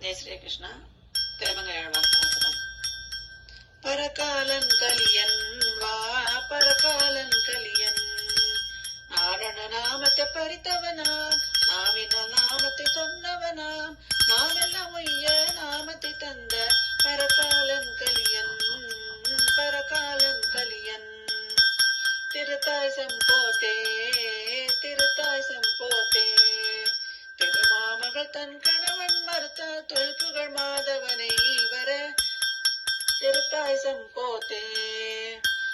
ஜெய் ஸ்ரீ கிருஷ்ணா. திருமங்கையாழ்வார். பரகாலன் கலியன் வா பரகாலன் கலியன் நாரண நாமத்தை பறித்தவனாம் நாவின நாமத்தை சொன்னவனாம் நாமெல்லாம் ஒய்ய நாமத்தை தந்த பரகாலன் கலியன் பரகாலன் கலியன் திருத்தாய் சம்போதே திருத்தாய் சம்போதே திருமாமகள் தன் கணவன் மறுத்த தொல்புகழ் மாதவனை வர திருத்தாய் சம்போதே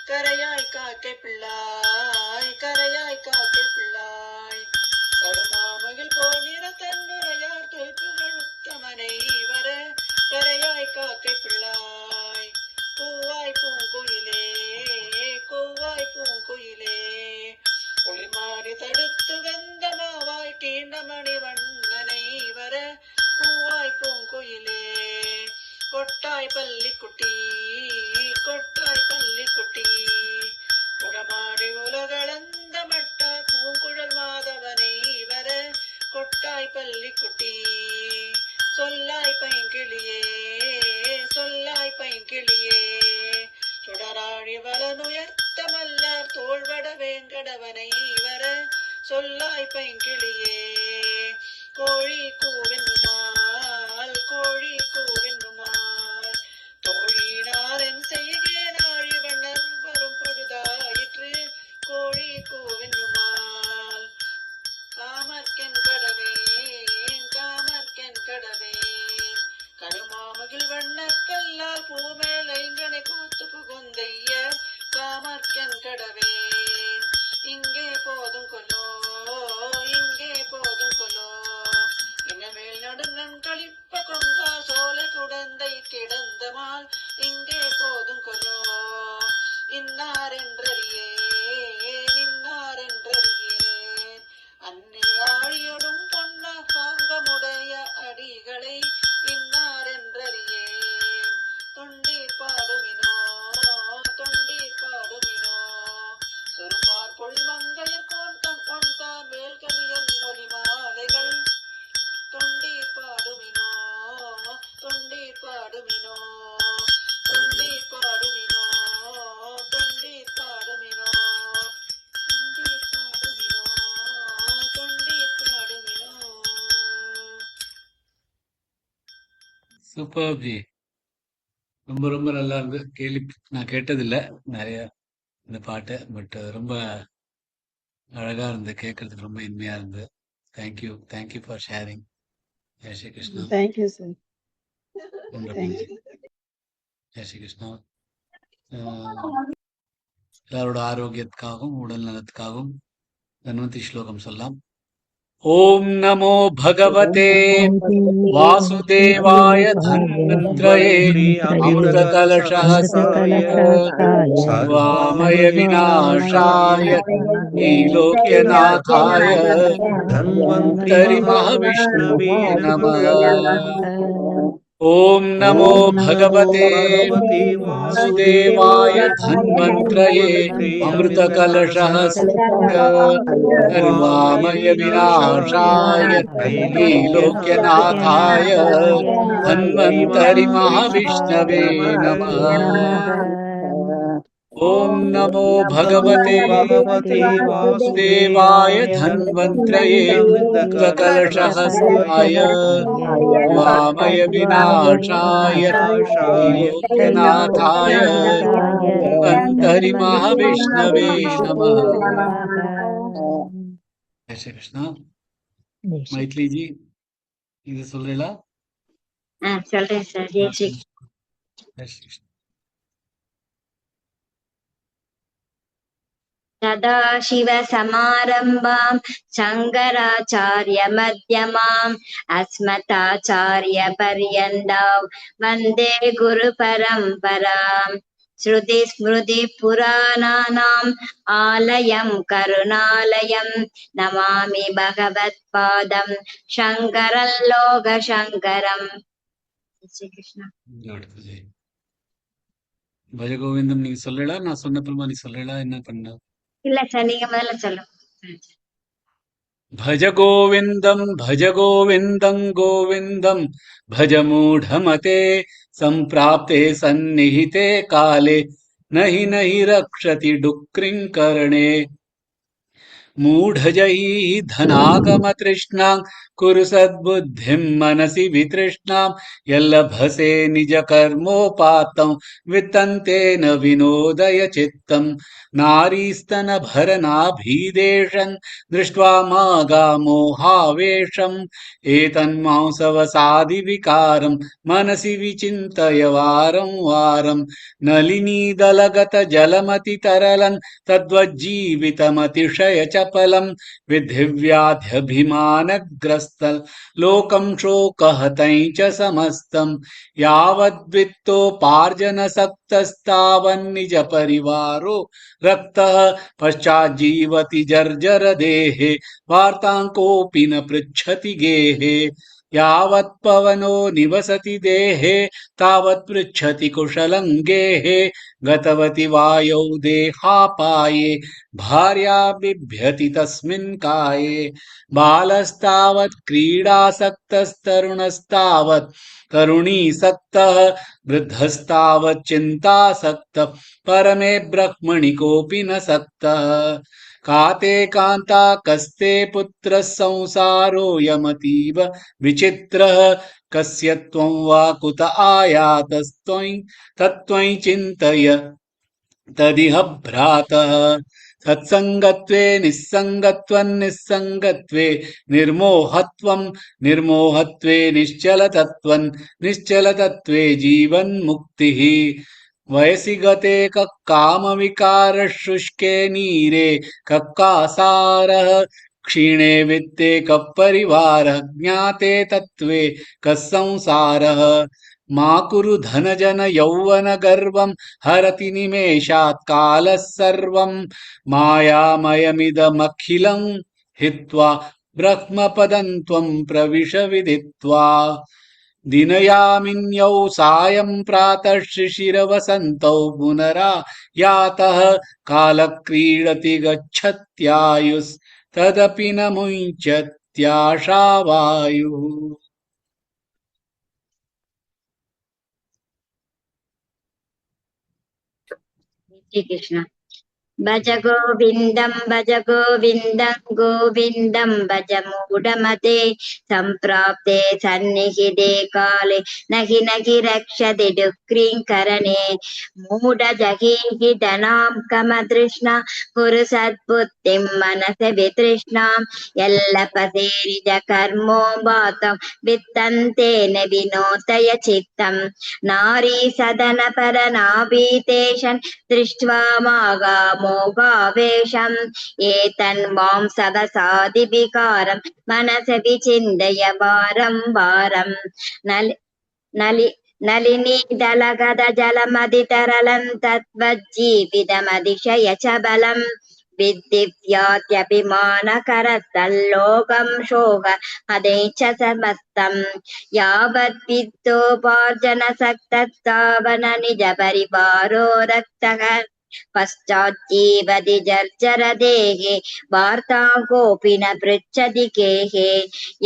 கரையாய் காக்கை பிள்ளாய் கரையாய் காக்கை பிள்ளாய் கருமாமகில் போகிற தன்முறையார் தொல்புகழ் உத்தமனை வர கரையாய் காக்கை பிள்ளாய் பூவாய் பூங்குயிலே கூவாய் பூங்குயிலே ஒளிமாறி தடுத்து வெந்த மாவாய் கீண்டமணி வண்ணனை வர பூவாய் பூங்குயிலே கொட்டாய் பள்ளிக்குட்டி கொட்டாய் பள்ளிக்குட்டி உடமாடி உலகளந்த மட்ட பூங்குழல் மாதவனை வர கொட்டாய் பள்ளிக்குட்டி சொல்லாய் பைங்கிளியே சொல்லாய் பைங்கிளியே சுடராழி வலனுயர்த்த மல்லார் தோள்வட வேங்கடவனை வர சொல்லாய் பைங்கிளியே கோழி கூவென்னுமால் கோழி கூவென்னுமால் தோழினாரென் செய்கேனாழி வண்ணன் வரும் பொழுதாயிற்று கோழி கூவென்னுமால் காமர்க்கென் கடவேன் காமர்க்கென் கடவேன் கருமாமகில் வண்ணக்கல்லால் பூமேல் ஐங்கனை கூத்து புகுந்தைய காமர்க்கென் கடவேன் இங்கே போதும் கொல்லோ இங்கே போதும் கொல்லோ இனமேல் நடுங்கண் கழிப்ப கொங்கா சோலை குடந்தை கிடந்தமால் இங்கே போதும் கொல்லோ இன்னாரென்றறியேன் இன்னாரென்றறியேன் அன்னே ஆழியொடும் பொன்ன பாங்கமுடைய அடிகளை இன்னாரென்றறியேன் தொண்டீர் பாடுமினோ தொண்டீர் பாடுமினோ சுருமார் பொழிமங்கையர் கோண்டம் கொண்ட மேல்கலியன் மொழி மாலைகள் தொண்டீர் பாடுமினோ தொண்டீர் பாடுமினோ தொண்டீர் பாடுமினோ தொண்டீர் பாடுமினோ தொண்டீர் பாடுமினோ தொண்டீர் பாடுமினோ. Super G. ரொம்ப ரொம்ப நல்லா இருந்து நான் கேட்டதில்லை நிறைய இந்த பாட்டு. பட் ரொம்ப அழகா இருந்து கேட்கறதுக்கு, ரொம்ப இனிமையா இருந்து. Thank you thank you for sharing. Jai Shri Krishna. Thank you sir. Jai Shri Krishna. எல்லாரோட ஆரோக்கியத்துக்காகவும் உடல் நலத்துக்காகவும் தன்வந்தி ஸ்லோகம் சொல்லலாம். ஓம் நமோ பகவதே வாசுதேவாய தன்வந்த்ரயே அமிர்த கலசஹஸ்தாய சர்வாமய விநாசாய ஈலோக்யநாதாய தன்வந்தரி மகாவிஷ்ணுவே நமः. ஓம் நமோ பகவதே வாசுதேவாய தன்வந்த்ரயே அமிர்த கலசஹஸ்தாய சர்வாமய விநாசாய ஈலோக்யநாதாய தன்வந்தரி மகாவிஷ்ணவே நமः. ஓம் நமோ பகவதே வாசுதேவாய தன்வந்த்ரயே கலசஹஸ்தாய வாமய விநாசாய ஈலோக்யநாதாய தன்வந்தரி மகாவிஷ்ணவே நமः. ஜெய் ஸ்ரீ கிருஷ்ணா. மைத்லி ஜி இது சொல்றீங்களா? சொல்றேன் சார். ஜெய் ஸ்ரீ ஜெய் ஸ்ரீ கிருஷ்ணா. सदाशिवसमारम्भां शङ्कराचार्यमध्यमाम् अस्मदाचार्यपर्यन्तां वन्दे गुरुपरम्पराम्. श्रुतिस्मृतिपुराणानाम् आलयं करुणालयं नमामि भगवत्पादं शङ्करं लोकशङ्करम्. श्रीकृष्ण. பஜகோவிந்தம் நீங்க சொல்லலா? நான் சொன்ன அப்புறமா நீ சொல்லலா? என்ன பண்ண? இல்ல சார், நீங்க முதல்ல சொல்லுங்க. भज गोविन्दं गोविन्दं भज मूढमते सम्प्राप्ते सन्निहिते काले नहि रक्षति डुक्रिं कर्णे मूढजयी धनागमतृष्णां कुरु सद्बुद्धिं मनसि वितृष्णां यल्लभसे निजकर्मोपात्तं वित्तन्तेन विनोदय चित्तम् नारीस्तनभरनाभीदेशं दृष्ट्वा मागामोहावेशम् एतन्मांसवसादिविकारं मनसि विचिन्तय वारं वारं नलिनीदलगतजलमतितरलन् तद्वज्जीवितमतिशयचपलं विधिव्याध्यभिमानग्रस्त लोकं शोकहतं च समस्तं यावद्वित्तोपार्जनसक्तस्तावन्निजपरिवारो रक्तः पश्चाज्जीवति जर्जरदेहे वार्तां कोऽपि न पृच्छति गेहे यावत् पवनो निवसति देहे तावत् पृच्छति कुशलं गेहे गतवति वायौ देहापाये भार्या बिभ्यति तस्मिन् काये बालस्तावत् क्रीडासक्तस्तरुणस्तावत् तरुणीसक्तः वृद्धस्तावत् चिन्तासक्तः परमे ब्रह्मणि कोऽपि न सक्तः काते कान्ता कस्ते पुत्रः संसारोऽयमतीव विचित्रः कस्य त्वं वा कुत आयातस्त्वं तत्त्वं चिन्तय तदिह भ्रातः सत्सङ्गत्वे निस्सङ्गत्वे निर्मोहत्वे निश्चलतत्त्वं निश्चलतत्त्वे जीवन्मुक्तिः वयसि गते कामविकारः शुष्के नीरे कासारः क्षीणे वित्ते परिवारः ज्ञाते तत्त्वे संसारः मा कुरु धनजन यौवन गर्वं हरति निमेषात् कालः सर्वं मायामयमिदमखिलं हित्वा ब्रह्मपदं त्वं प्रविश विदित्वा दिनयामिन्यौ सायं प्रातः शिशिरवसन्तौ पुनरा यातः कालक्रीडति गच्छत्यायुस्तदपि न मुञ्चत्याशावायुः। श्री कृष्ण। भज गोविन्दं गोविन्दं भज मूढमते सम्प्राप्ते सन्निहिते काले नहि रक्षति डुक्रीं करणे मूढजहीहि धनां कमतृष्णा कुरु सद्बुद्धिं मनसि वितृष्णां यल्लपसे निजकर्मोपातं वित्तन्तेन विनोदय चित्तं नारी सदनपरनाभीतेषन् दृष्ट्वा मागामोगावेशम् एतन्मांसवसादिविकारं मनसि विचिन्तय वारं वारं नलिनीदलगदजलमधितरलं तद्वज्जीवितमतिशयचबलं विद्दिव्यात्यभिमानकरस्तल्लोकं शोक हदै च समस्तं यावद्वित्तोपार्जनसक्तस्तावन निजपरिवारो रक्तः पश्चाज्जीवति जर्जरदेहे वार्तां कोऽपि न पृच्छति गेहे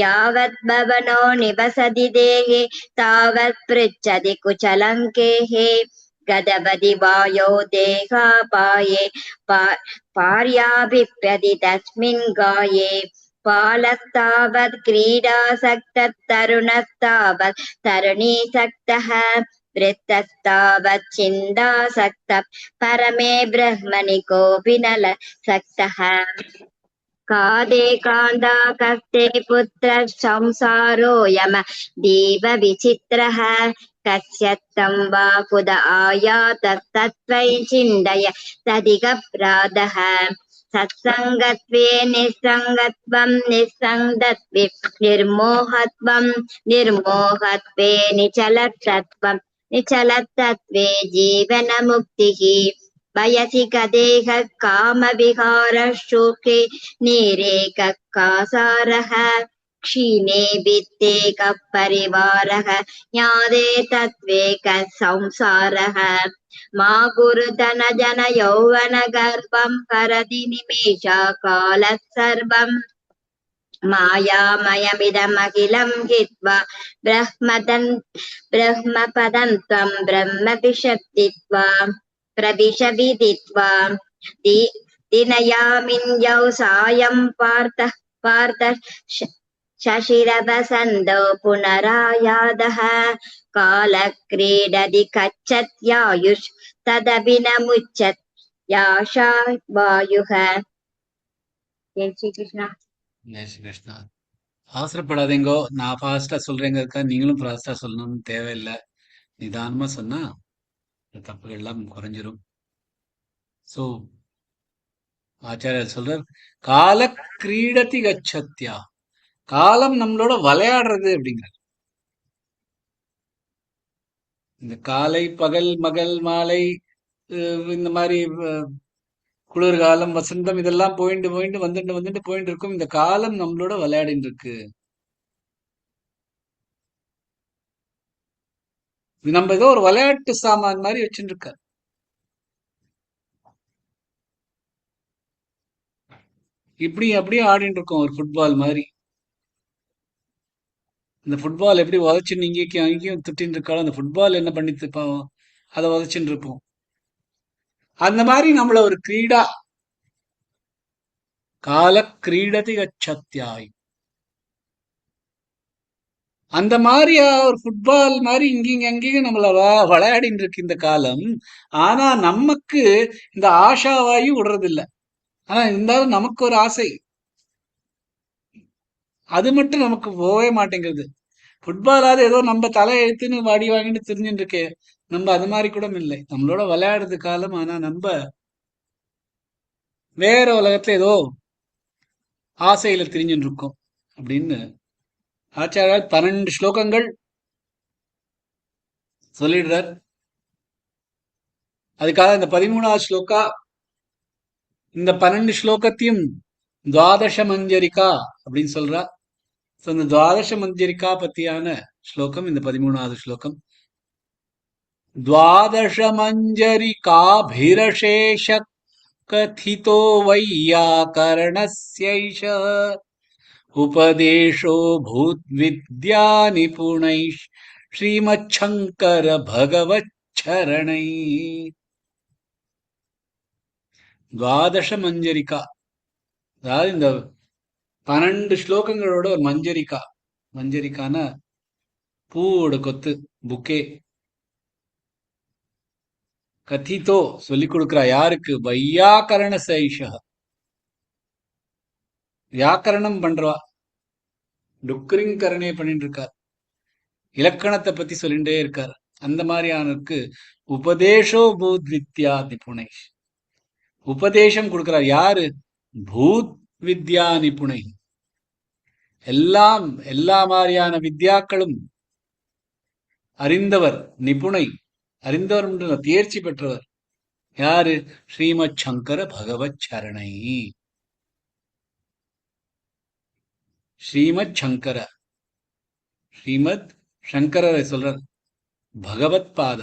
यावत् भवनो निवसति देहे तावत् पृच्छति कुशलं गेहे गतवति वायो देहापाये भार्या बिभ्यति तस्मिन् गाये बालस्तावत् क्रीडासक्तः तरुणस्तावत् तरुणीसक्तः वृत्तस्तावत् चिन्तासक्तः परमे ब्रह्मणि कोऽपि न सक्तः कादे कान्ता कस्ते पुत्रः संसारोऽयम दीव विचित्रः कस्य तं वा कुत आयातस्तत्त्वं चिन्तय तदिह भ्रातः सत्सङ्गत्वे निस्सङ्गत्वं निस्सङ्गत्वे निर्मोहत्वे निचलतत्त्वं निचलतत्त्वे जीवनमुक्तिः वयसि गदेह कामविहारः शोके नीरे कासारः क्षीणे वित्ते परिवारः ज्ञाते तत्त्वे संसारः मा कुरु धनजन यौवन गर्वं हरति निमेषा कालः सर्वं मायामयमिदमखिलं हित्वा ब्रह्मपदं त्वं ब्रह्म विशब्दित्वा प्रविश विदित्वा दिनयामिन्यौ सायं पार्थ शशिरवसन्दौ पुनरायादः कालक्रीडति कच्छत्यायुष तदपि न मुच्यत् याशा वायुः. जय श्री कृष्ण. ஜெய் ஸ்ரீ கிருஷ்ணா. அவசரப்படாதீங்கோ. நான் ஃபாஸ்டா சொல்றேங்கிறதுக்கா நீங்களும் ஃபாஸ்டா சொல்லணும்னு தேவையில்லை. நிதானமா சொன்னா இந்த தப்புகள் எல்லாம் குறைஞ்சிரும். சோ ஆச்சாரியர் சொல்றார், கால கிரீடதி கச்சத்யா. காலம் நம்மளோட விளையாடுறது அப்படிங்கிறார். இந்த காலை பகல் மகள் மாலை இந்த மாதிரி குளிர்காலம் வசந்தம் இதெல்லாம் போயிட்டு போயிட்டு வந்துட்டு போயிட்டு இருக்கும். இந்த காலம் நம்மளோட விளையாடிட்டு இருக்கு. இது நம்ம ஏதோ ஒரு விளையாட்டு சாமான் மாதிரி வச்சுட்டு இருக்க. இப்படி அப்படியே ஆடிட்டு இருக்கோம் ஒரு ஃபுட்பால் மாதிரி. இந்த ஃபுட்பால் எப்படி உதச்சுன்னு இங்கேயும் அங்கேயும் திட்டின்னு இருக்காலும் அந்த ஃபுட்பால் என்ன பண்ணிட்டு பாவம் அதை உதச்சுட்டு இருப்போம். அந்த மாதிரி நம்மள ஒரு கிரீடா கால கிரீடதி கச்சத்யாய். அந்த மாதிரி ஒரு ஃபுட்பால் மாதிரி இங்கேயும் அங்கேயும் நம்மள விளையாடிட்டு இருக்கு இந்த காலம். ஆனா நமக்கு இந்த ஆஷாவாயு விடுறதில்ல. ஆனா இருந்தாலும் நமக்கு ஒரு ஆசை, அது மட்டும் நமக்கு போகவே மாட்டேங்குது. ஃபுட்பாலாவது ஏதோ நம்ம தலை எழுத்துன்னு வாடி வாங்கிட்டு தெரிஞ்சுட்டு இருக்கே, நம்ம அது மாதிரி கூட இல்லை. நம்மளோட விளையாடுறது காலம். ஆனா நம்ம வேற உலகத்துல ஏதோ ஆசையில தெரிஞ்சுட்டு இருக்கோம் அப்படின்னு ஆச்சாரியார் 12 ஸ்லோகங்கள் சொல்லிடுறார். அதுக்காக இந்த 13வது ஸ்லோகா, இந்த 12 ஸ்லோகத்தையும் துவாதச மஞ்சரிகா அப்படின்னு சொல்றா. இந்த துவாதச மஞ்சரிகா பத்தியான ஸ்லோகம் இந்த 13வது ஸ்லோகம். द्वादश मञ्जरिकाभिरशेष कथितो वैयाकरणस्यैष उपदेशो भूद्विद्या निपुणैः श्रीमच्छङ्कर भगवच्छरणैः. द्वादश மஞ்சரிகா, அதாவது இந்த 12 ஸ்லோகங்களோட ஒரு மஞ்சரிகா. மஞ்சரிக்கான பூவோட கொத்து, புக்கே. கதிதோ சொல்லிக் கொடுக்கிறா யாருக்கு? வையாக்கரண சைஷா, வியாக்கரணம் பண்றவா, டுக்கரிங் கரணே பண்ணிட்டு இருக்கார். இலக்கணத்தை பத்தி சொல்லிட்டே இருக்கார். அந்த மாதிரியானருக்கு உபதேசோ பூத் வித்யா நிபுணை, உபதேசம் கொடுக்கிறார். யாரு? பூத் வித்யா நிபுணை, எல்லாம் எல்லா மாதிரியான வித்யாக்களும் அறிந்தவர். நிபுணை அறிந்தவர், தேர்ச்சி பெற்றவர். யாரு? ஸ்ரீமத் சங்கர பகவத் சரணை. ஸ்ரீமத் சங்கர, ஸ்ரீமத் சங்கரரை சொல்றார். பகவத் பாத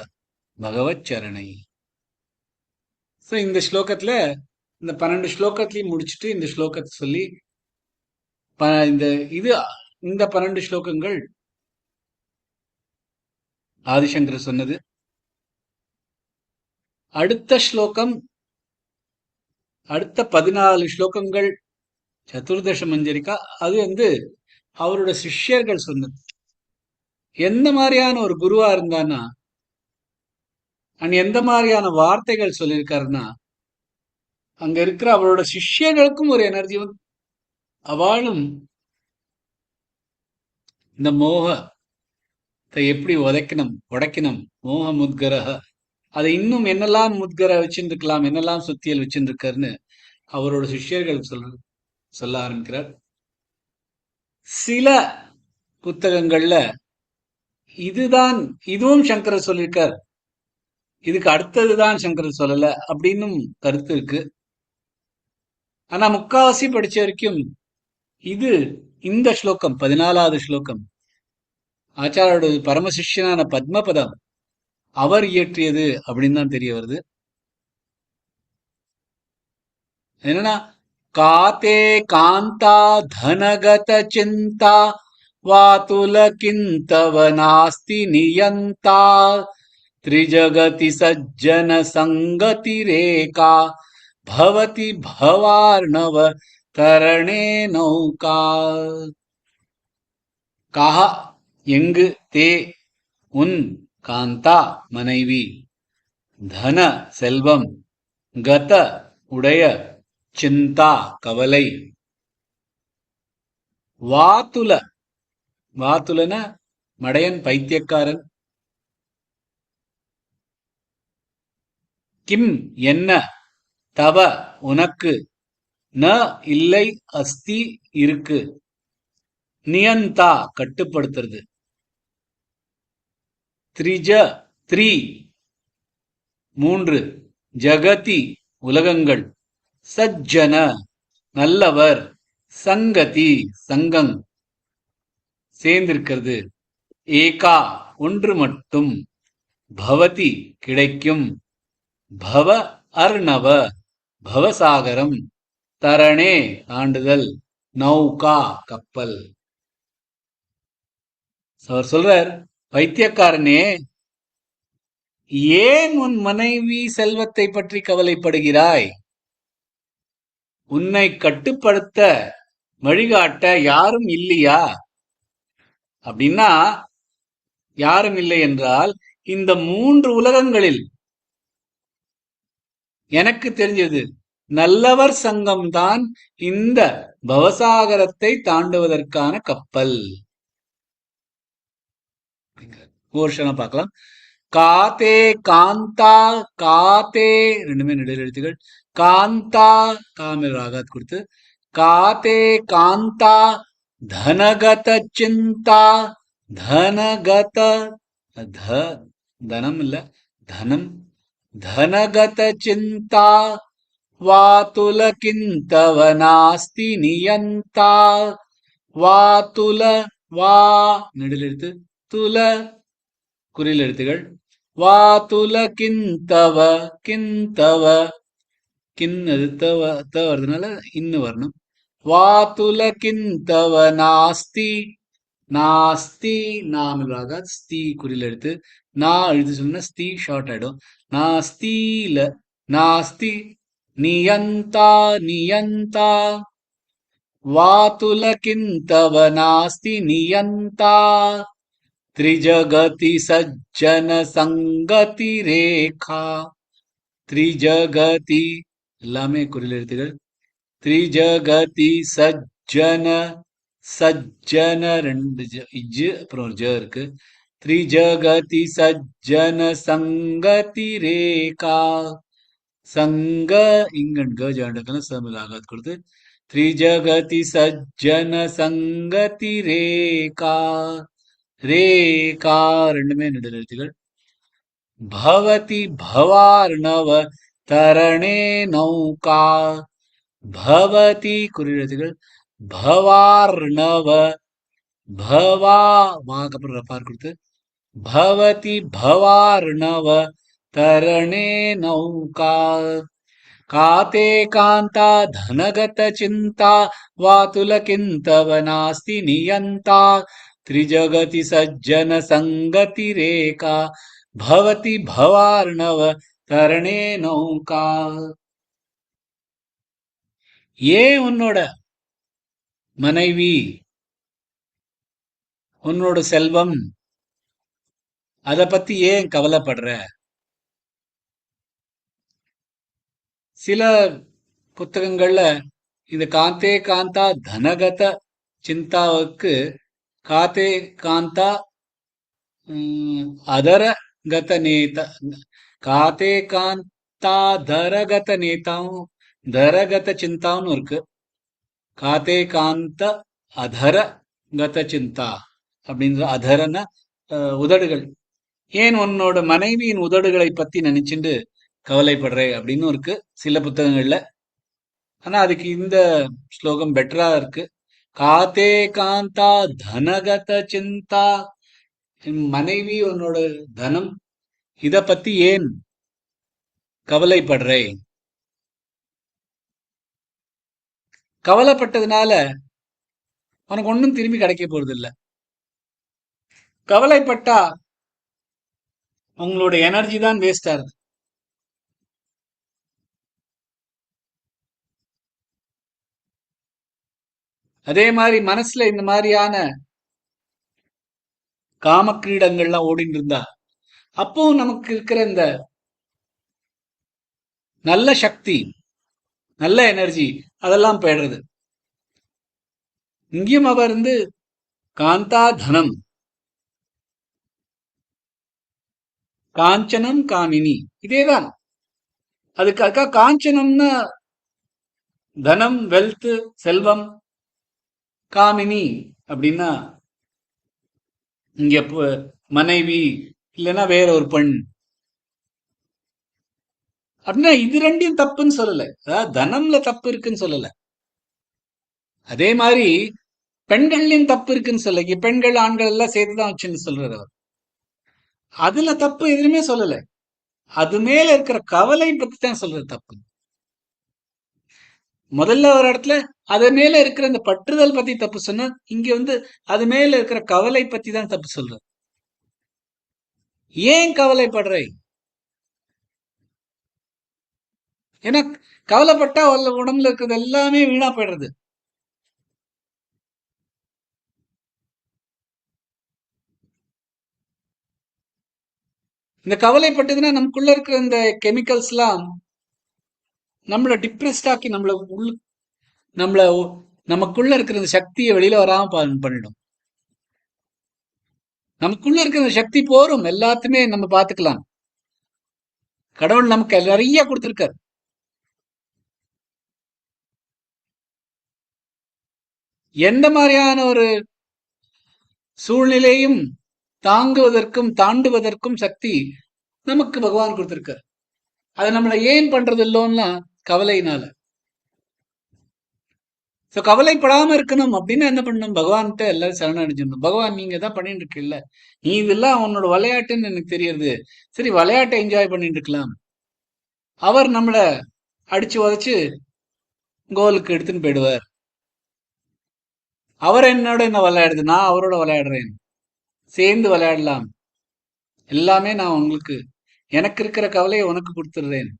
பகவத் சரணை. இந்த ஸ்லோகத்துல இந்த 12 ஸ்லோகத்தையும் முடிச்சுட்டு இந்த ஸ்லோகத்தை சொல்லி இந்த 12 ஸ்லோகங்கள் ஆதிசங்கர் சொன்னது. அடுத்த ஸ்லோகம், அடுத்த 14 ஸ்லோகங்கள் சதுர்தச மஞ்சரிக்கா. அது அவரோட சிஷ்யர்கள் சொன்னது. எந்த மாதிரியான ஒரு குருவா இருந்தான்னா, எந்த மாதிரியான வார்த்தைகள் சொல்லியிருக்காருன்னா, அங்க இருக்கிற அவரோட சிஷ்யர்களுக்கும் ஒரு எனர்ஜி வந்து அவளும் இந்த மோகத்தை எப்படி உடைக்கணும், மோக முத்கரக, அதை இன்னும் என்னெல்லாம் முத்கர வச்சுருக்கலாம், என்னெல்லாம் சுத்தியல் வச்சுருக்காருன்னு அவரோட சிஷ்யர்கள் சொல்ல ஆரம்பிக்கிறார். சில புத்தகங்கள்ல இதுவும் சங்கரர் சொல்லியிருக்கார், இதுக்கு அடுத்ததுதான் சங்கரர் சொல்லல அப்படின்னும் கருத்து இருக்கு. ஆனா முக்காவாசி படிச்ச வரைக்கும் இந்த ஸ்லோகம் 14வது ஸ்லோகம் ஆச்சாரோட பரமசிஷ்யனான பத்மபதம் அவர் இயற்றியது அப்படின்னு தான் தெரிய வருது. என்னன்னா, காதே காந்தா தனகத சிந்தா வாதுலகிந்தவ நாஸ்தி நியந்தா त्रिजगति सज्जन संगतिरेका भवति भवार्णव तरणे नौका கஹ எங்கு தே உன் காந்தா மனைவி தன செல்வம் கத உடைய சிந்தா கவலை வாத்துல வாத்துலன மடையன் பைத்தியக்காரன் கிம் என்ன தவ உனக்கு ந இல்லை அஸ்தி இருக்கு நியந்தா கட்டுப்படுத்துறது த்ரிஜ த்ரீ மூன்று ஜகதி உலகங்கள் சஜ்ஜன நல்லவர் சங்கதி சங்கம் சேர்ந்திருக்கிறது ஏகா ஒன்று மட்டும் பவதி கிடைக்கும் பவ அர்ணவ பவசாகரம் தரணே தாண்டுதல் நௌகா கப்பல் அவர் சொல்றார் பைத்தியக்காரனே ஏன் உன் மனைவி செல்வத்தை பற்றி கவலைப்படுகிறாய் உன்னை கட்டுப்படுத்த வழிகாட்ட யாரும் இல்லையா அப்படின்னா யாரும் இல்லை என்றால் இந்த மூன்று உலகங்களில் எனக்கு தெரிஞ்சது நல்லவர் சங்கம்தான் இந்த பவசாகரத்தை தாண்டுவதற்கான கப்பல் போர்ஷனா பார்க்கலாம் காதே காந்தா காதே ரெண்டுமே நெடில் எழுத்துகள் காந்தா காமில் ராகாத் கொடுத்து காதே காந்தா தனகத சிந்தா தனகத தனம் இல்ல தனம் धनगत चिंता वातुलकिंतव नास्ति नियंता वातुल வா நெடில் எழுத்து துல குறில் எழுத்துகள் வாதுல கிந்தவ கிந்தவ கின் அது த வருதுனால இன்னு வரணும் வாதுல கிந்தவ நாஸ்தி நாஸ்தி நாமலாக ஸ்தி குறில் எடுத்து நான் எழுதி சொன்னா ஸ்தி ஷார்ட் ஆயிடும் நாஸ்தில நாஸ்தி நியந்தா நியந்தா வாதுலகிந்தவ நாஸ்தி நியந்தா त्रिजगति सज्जन संगति रेखा त्रिजगति எல்லாமே குறில் எழுத்துகள் त्रिजगति सज्जन सज्जन ரெண்டு இஜ் அப்புறம் ஒரு ஜ இருக்கு त्रिजगति सज्जन संगति रेखा संग इंगन ग जांडकன சமிலாகாத் கொடுத்து त्रिजगति सज्जन संगति रेखा ரேகா ரெண்டுமே நெடில் எழுத்துகள் பவதி பவார்ணவ தரணே நௌகா பவதி குறில் எழுத்துகள் பவார்ணவ பவா வாக்கு அப்புறம் ரஃபார் கொடுத்து பவதி பவார்ணவ தரணே நௌகா காதே காந்தா தனகத சிந்தா வாதுலகிந்தவ நாஸ்தி நியந்தா त्रिजगति सज्जन संगति रेखा भवति भवार्णव तरणे नौका ஏன் உன்னோட மனைவி உன்னோட செல்வம் அத பத்தி ஏன் கவலைப்படுற சில புத்தகங்கள்ல இந்த காந்தே காந்தா தனகத சிந்தாவுக்கு காத்தே காந்தா அதரகத நேத காத்தே காந்தா தரகத நேதாவும் தரகத சிந்தாவும் இருக்கு காத்தே காந்த அதரகத சிந்தா அப்படின்ற அதரன உதடுகள் ஏன் உன்னோட மனைவியின் உதடுகளை பத்தி நினைச்சுட்டு கவலைப்படுறே அப்படின்னு இருக்கு சில புத்தகங்கள்ல ஆனா அதுக்கு இந்த ஸ்லோகம் பெட்டரா இருக்கு காத்தே காந்தா தனகத சிந்தா மனைவி உன்னோட தனம் இத பத்தி ஏன் கவலைப்படுறே கவலைப்பட்டதுனால உனக்கு ஒன்றும் திரும்பி கிடைக்க போறது இல்ல. கவலைப்பட்டா உங்களோட எனர்ஜி தான் வேஸ்ட் ஆகுது. அதே மாதிரி மனசுல இந்த மாதிரியான காமக்கிரீடங்கள்லாம் ஓடிட்டு இருந்தா அப்பவும் நமக்கு இருக்கிற இந்த நல்ல சக்தி, நல்ல எனர்ஜி அதெல்லாம் போயிடுறது. இங்கேயும் அவர் காந்தா தனம் காஞ்சனம் காமினி இதேதான். அதுக்காக காஞ்சனம்னா தனம், வெல்த், செல்வம். காமினி அப்படின்னா இங்க மனைவி இல்லைன்னா வேற ஒரு பெண் அப்படின்னா இது ரெண்டையும் தப்புன்னு சொல்லல. அதாவது தனம்ல தப்பு இருக்குன்னு சொல்லல. அதே மாதிரி பெண்கள்லயும் தப்பு இருக்குன்னு சொல்லல. பெண்கள் ஆண்கள் எல்லாம் சேர்த்துதான் வச்சுன்னு சொல்றாரு அவர். அதுல தப்பு எதுவுமே சொல்லல. அது மேல இருக்கிற கவலை பத்தி தான் சொல்றது தப்பு. முதல்ல ஒரு இடத்துல அது மேல இருக்கிற அந்த பற்றுதல் பத்தி தப்பு சொன்னா, இங்க அது மேல இருக்கிற கவலை பத்தி தான் தப்பு சொல்றது. ஏன் கவலைப்படுற? ஏன்னா கவலைப்பட்டா உடம்புல இருக்கிறது எல்லாமே வீணா போயிடுறது. இந்த கவலைப்பட்டதுன்னா நமக்குள்ள இருக்கிற இந்த கெமிக்கல்ஸ் எல்லாம் நம்மள டிப்ரெஸ்ட் ஆக்கி நம்மள நமக்குள்ள இருக்கிற இந்த சக்தியை வெளியில வராம பண்ணிடும். நமக்குள்ள இருக்கிற சக்தி போரும், எல்லாத்தையுமே நம்ம பாத்துக்கலாம். கடவுள் நமக்கு நிறைய கொடுத்திருக்காரு. எந்த மாதிரியான ஒரு சூழ்நிலையும் தாங்குவதற்கும் தாண்டுவதற்கும் சக்தி நமக்கு பகவான் கொடுத்திருக்காரு. அதை நம்மளை ஏன் பண்றது இல்லோன்னா கவலையினால. கவலைப்படாம இருக்கணும் அப்படின்னு என்ன பண்ணணும்? பகவான்கிட்ட எல்லாரும் சரணடைஞ்சிடணும். பகவான் நீங்க தான் பண்ணிட்டு இருக்கீல்ல, நீ இதெல்லாம் உன்னோட விளையாட்டுன்னு எனக்கு தெரியுது. சரி, விளையாட்டை என்ஜாய் பண்ணிட்டு இருக்கலாம். அவர் நம்மள அடிச்சு உதச்சு கோலுக்கு எடுத்துன்னு போயிடுவார். அவர் என்னோட என்ன விளையாடுது, நான் அவரோட விளையாடுறேன், சேர்ந்து விளையாடலாம். எல்லாமே நான் உங்களுக்கு எனக்கு இருக்கிற கவலையை உனக்கு கொடுத்துடுறேன்.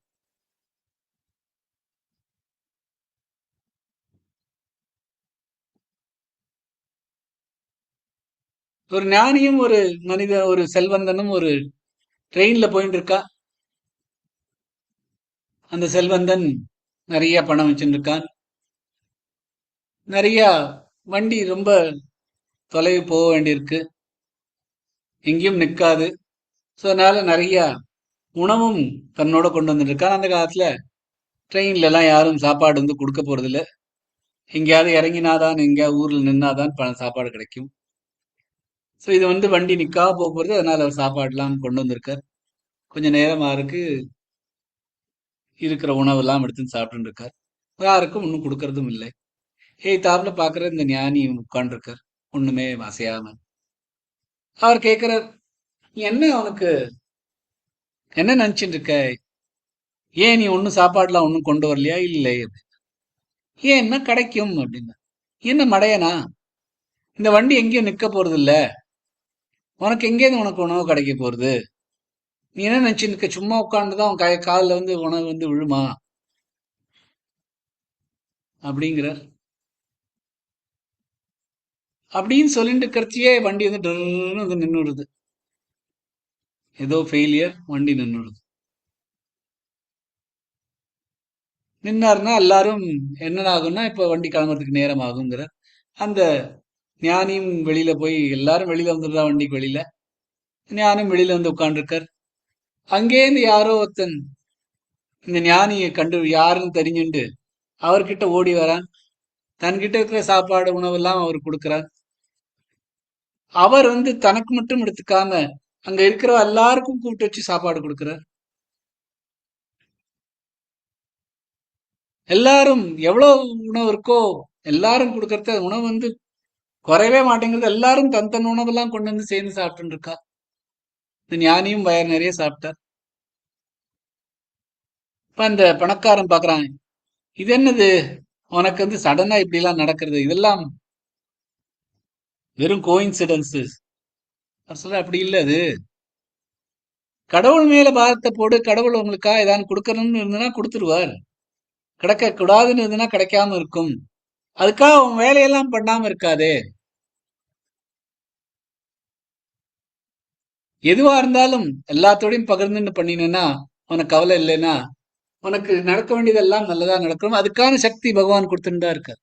ஒரு ஞானியும் ஒரு ஒரு செல்வந்தனும் ஒரு ட்ரெயின்ல போயிட்டு இருக்கா. அந்த செல்வந்தன் நிறைய பணம் வச்சுட்டு இருக்கான். நிறைய வண்டி ரொம்ப தொலைவு போக வேண்டியிருக்கு, எங்கேயும் நிற்காது. ஸோ அதனால நிறைய உணவும் தன்னோட கொண்டு வந்துட்டு இருக்கான். அந்த காலத்துல ட்ரெயின்ல எல்லாம் யாரும் சாப்பாடு கொடுக்க போறது இல்லை. எங்கேயாவது இறங்கினாதான், எங்கேயாவது ஊர்ல நின்னாதான் சாப்பாடு கிடைக்கும். ஸோ இது வண்டி நிக்காம போக போறது. அதனால அவர் சாப்பாடுலாம் கொண்டு வந்திருக்கார். கொஞ்சம் நேரமா இருக்கு, இருக்கிற உணவெல்லாம் எடுத்து சாப்பிட்டு இருக்கார். யாருக்கும் ஒன்றும் கொடுக்கறதும் இல்லை. தாப்புல பாக்குற இந்த ஞானி உட்கார்ந்துருக்கார், ஒண்ணுமே அசையாம. அவர் கேட்கிறார், என்ன உனக்கு என்ன நினைச்சிட்டு இருக்க? ஏன் நீ ஒன்னும் சாப்பாடுலாம் ஒன்னும் கொண்டு வரலையா? இல்லை. ஏன் என்ன கிடைக்கும் அப்படின்னா, என்ன மடையனா? இந்த வண்டி எங்கேயும் நிக்க போறது இல்ல, உனக்கு எங்கேருந்து உனக்கு உணவு கிடைக்க போறது? நீ என்ன நினைச்சு நிக்க? சும்மா உட்காந்துதான் உன் காலில் உணவு விழுமா அப்படிங்கிறார். அப்படின்னு சொல்லிட்டு இருக்கிறச்சியே வண்டி டர்ன்னு நின்னுடுது. ஏதோ ஃபெயிலியர், வண்டி நின்னுடுது. நின்னாருன்னா எல்லாரும் என்ன ஆகும்னா, இப்ப வண்டி கிளம்புறதுக்கு நேரம் ஆகுங்கிற அந்த ஞானியும் வெளியில போய் எல்லாரும் வெளியில வந்துடுறா வண்டிக்கு வெளியில. ஞானியும் வெளியில உட்காந்துருக்கார். அங்கேருந்து யாரோ ஒருத்தன் இந்த ஞானியை கண்டு யாருன்னு தெரிஞ்சுண்டு அவர்கிட்ட ஓடி வரான். தன்கிட்ட இருக்கிற சாப்பாடு உணவு எல்லாம் அவர் கொடுக்கிறார். அவர் தனக்கு மட்டும் எடுத்துக்காம அங்க இருக்கிற எல்லாருக்கும் கூப்பிட்டு வச்சு சாப்பாடு கொடுக்கிறார். எல்லாரும் எவ்வளவு உணவு இருக்கோ எல்லாரும் கொடுக்கறது உணவு குறையவே மாட்டேங்கிறது. எல்லாரும் தன் உணவெல்லாம் கொண்டு சேர்ந்து சாப்பிட்டு இருக்கா. இந்த ஞானியும் வயர் நிறைய சாப்பிட்டார். இப்ப அந்த பணக்காரன் பாக்குறான், இது என்னது, உனக்கு வந்து சடனா இப்படி எல்லாம் நடக்கிறது, இதெல்லாம் வெறும் கோயின்சிடன்சஸ். சொல்ல அப்படி இல்ல. அது கடவுள் மேல பாரத்தை போடு. கடவுள் உங்களுக்கா ஏதாவது கொடுக்கணும்னு இருந்ததுன்னா கொடுத்துருவார். கிடைக்க கூடாதுன்னு இருந்ததுன்னா கிடைக்காம இருக்கும். அதுக்காக உன் வேலையெல்லாம் பண்ணாம இருக்காதே. எதுவா இருந்தாலும் எல்லாத்தோடையும் பகிர்ந்துன்னு பண்ணினேன்னா, உனக்கு கவலை இல்லைன்னா, உனக்கு நடக்க வேண்டியதெல்லாம் நல்லதா நடக்கும். அதுக்கான சக்தி பகவான் கொடுத்துட்டு தான் இருக்கார்.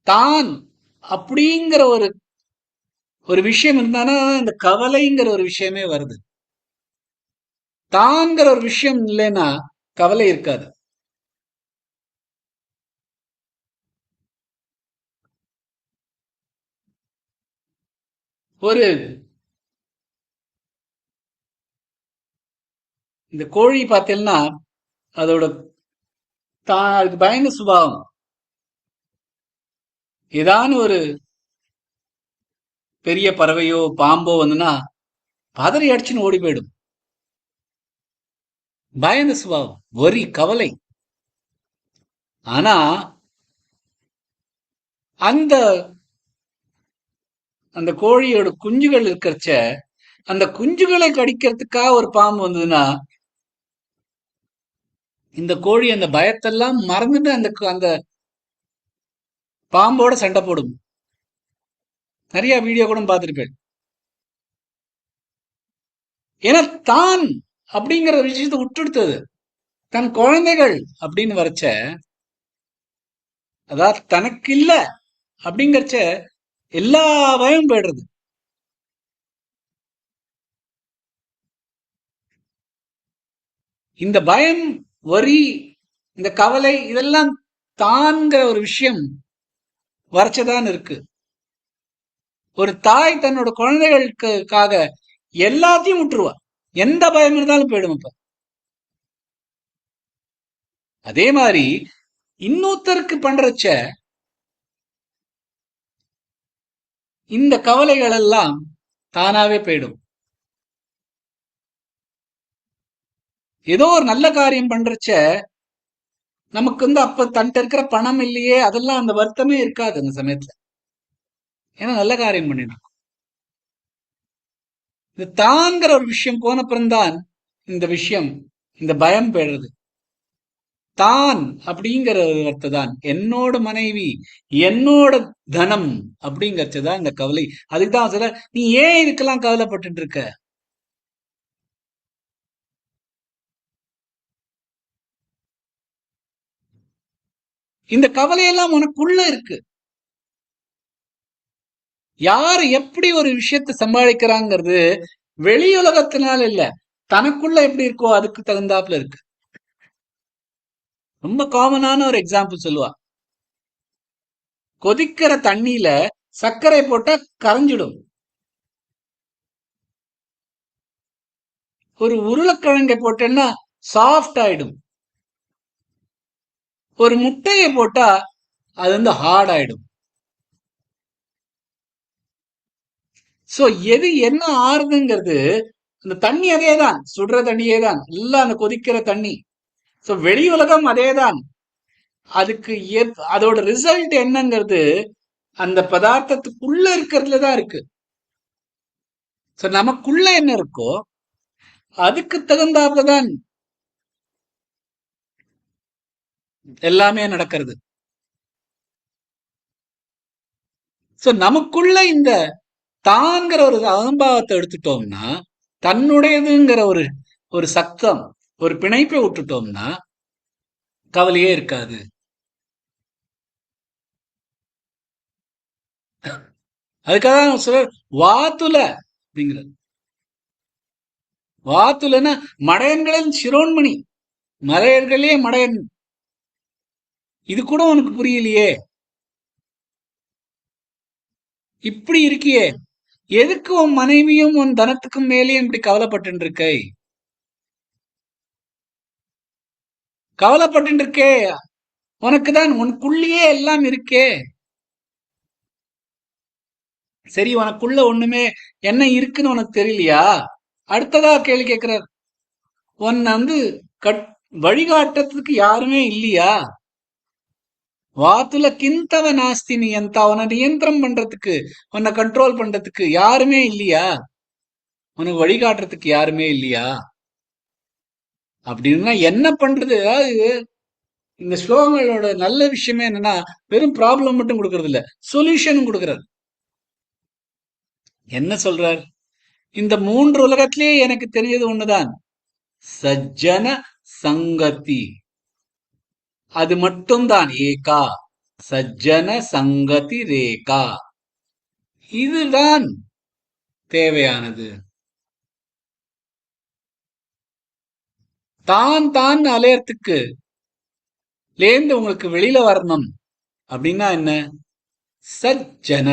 தான் அப்படிங்கிற ஒரு ஒரு விஷயம் இருந்தானா இந்த கவலைங்கிற ஒரு விஷயமே வருது. தான்ங்கிற ஒரு விஷயம் இல்லைன்னா கவலை இருக்காது. ஒரு இந்த கோழி பார்த்தீங்கன்னா அதோட தான் அதுக்கு பயந்த சுபாவம். ஏதான ஒரு பெரிய பறவையோ பாம்போ வந்துன்னா பதறி அடிச்சுன்னு ஓடி போயிடும். பயந்த சுபாவம், வரி, கவலை. ஆனா அந்த அந்த கோழியோட குஞ்சுகள் இருக்கிறச்ச அந்த குஞ்சுகளை கடிக்கிறதுக்காக ஒரு பாம்பு வந்ததுன்னா இந்த கோழி அந்த பயத்தெல்லாம் மறந்துட்டு அந்த அந்த பாம்போட சண்டை போடும். நிறைய வீடியோ கூட பார்த்திருப்பேன். ஏன்னா தான் அப்படிங்கிற விஷயத்தை விட்டுடுத்தது. தன் குழந்தைகள் அப்படின்னு வரைச்ச, அதாவது தனக்கு இல்ல அப்படிங்கறச்ச எல்லா பயம் போயிடுறது. இந்த பயம், வரி, இந்த கவலை இதெல்லாம் தான்கிற ஒரு விஷயம் வரைச்சதான் இருக்கு. ஒரு தாய் தன்னோட குழந்தைகளுக்காக எல்லாத்தையும் விட்டுருவா. எந்த பயம் இருந்தாலும் போயிடும். இப்ப அதே மாதிரி இன்னொருத்தருக்கு பண்றச்ச இந்த கவலைகள் எல்லாம் தானாவே போயிடும். ஏதோ ஒரு நல்ல காரியம் பண்றச்ச நமக்கு வந்து அப்ப தன்கிட்ட இருக்கிற பணம் இல்லையே, அதெல்லாம் அந்த வருத்தமே இருக்காது அந்த சமயத்துல. ஏன்னா நல்ல காரியம் பண்ணிடும். இந்த தான்கிற ஒரு விஷயம் போனப்புறம்தான் இந்த விஷயம், இந்த பயம் போயிடுறது. தான் அப்படிங்கிற வார்த்தை தான் என்னோட மனைவி, என்னோட தனம் அப்படிங்கறதுதான் இந்த கவலை. அதுக்குதான் சொல்ல, நீ ஏன் இதுக்கெல்லாம் கவலைப்பட்டு இருக்க? இந்த கவலையெல்லாம் உனக்குள்ள இருக்கு. யாரு எப்படி ஒரு விஷயத்தை சமாளிக்கிறாங்கிறது வெளியுலகத்தினால இல்ல, தனக்குள்ள எப்படி இருக்கோ அதுக்கு தகுந்தாப்புல இருக்கு. ரொம்ப காமனான ஒரு எக்ஸாம்பிள் சொல்லுவா. கொதிக்கிற தண்ணியில சர்க்கரை போட்டா கரைஞ்சிடும். ஒரு உருளைக்கிழங்கை போட்டேன்னா சாஃப்ட் ஆயிடும். ஒரு முட்டையை போட்டா அது வந்து ஹார்ட் ஆயிடும். சோ எது என்ன ஆறுதுங்கிறது அந்த தண்ணி அதேதான், சுடுற தண்ணியே தான், எல்லாம் அந்த கொதிக்கிற தண்ணி. சோ வெளி உலகம் அதேதான். அதுக்கு அதோட ரிசல்ட் என்னங்கிறது அந்த பதார்த்தத்துக்குள்ள இருக்கிறதுல தான் இருக்கு. சோ நமக்குள்ள என்ன இருக்கோ அதுக்கு தகுந்தாப்புலதான் எல்லாமே நடக்கிறது. சோ நமக்குள்ள இந்த தாங்கிற ஒரு அகம்பாவத்தை எடுத்துட்டோம்னா, தன்னுடையதுங்கிற ஒரு ஒரு சத்தம், ஒரு பிணைப்பை விட்டுட்டோம்னா கவலையே இருக்காது. அதுக்காக சொல்ற வாத்துல அப்படிங்கிறது. வாத்துலன்னா மடையன்களின் சிரோன்மணி, மலையர்களே மடையன். இது கூட உனக்கு புரியலையே, இப்படி இருக்கியே, எதுக்கு உன் மனைவியும் உன் தனத்துக்கும் மேலேயும் இப்படி கவலைப்பட்டு இருக்கை? கவலைப்பட்டு இருக்கே, உனக்குதான் உனக்குள்ளேயே எல்லாம் இருக்கே. சரி, உனக்குள்ள ஒண்ணுமே என்ன இருக்குன்னு உனக்கு தெரியலையா? அடுத்ததா கேள்வி கேட்கிறார். உன்னை வந்து கட் வழிகாட்டுறதுக்கு யாருமே இல்லையா? வாத்துல கிந்தவ நாஸ்தி நியந்தா, உன்னை நியந்திரம் பண்றதுக்கு, உன்னை கண்ட்ரோல் பண்றதுக்கு யாருமே இல்லையா? உனக்கு வழிகாட்டுறதுக்கு யாருமே இல்லையா? அப்படின்னா என்ன பண்றது? அதாவது இந்த ஸ்லோகங்களோட நல்ல விஷயமே என்னன்னா, வெறும் ப்ராப்ளம் மட்டும் கொடுக்கறது இல்ல, சொல்யூஷனும் கொடுக்கறது. என்ன சொல்றார்? இந்த மூன்று உலகத்திலேயே எனக்கு தெரிஞ்சது ஒண்ணுதான், சஜ்ஜன சங்கதி. அது மட்டும்தான் ஏகா, சஜ்ஜன சங்கதி ரேகா. இதுதான் தேவையானது. தான் தான் அலையறதுக்கு லேந்து உங்களுக்கு வெளியில வரணும் அப்படின்னா என்ன? சஜ்ஜன.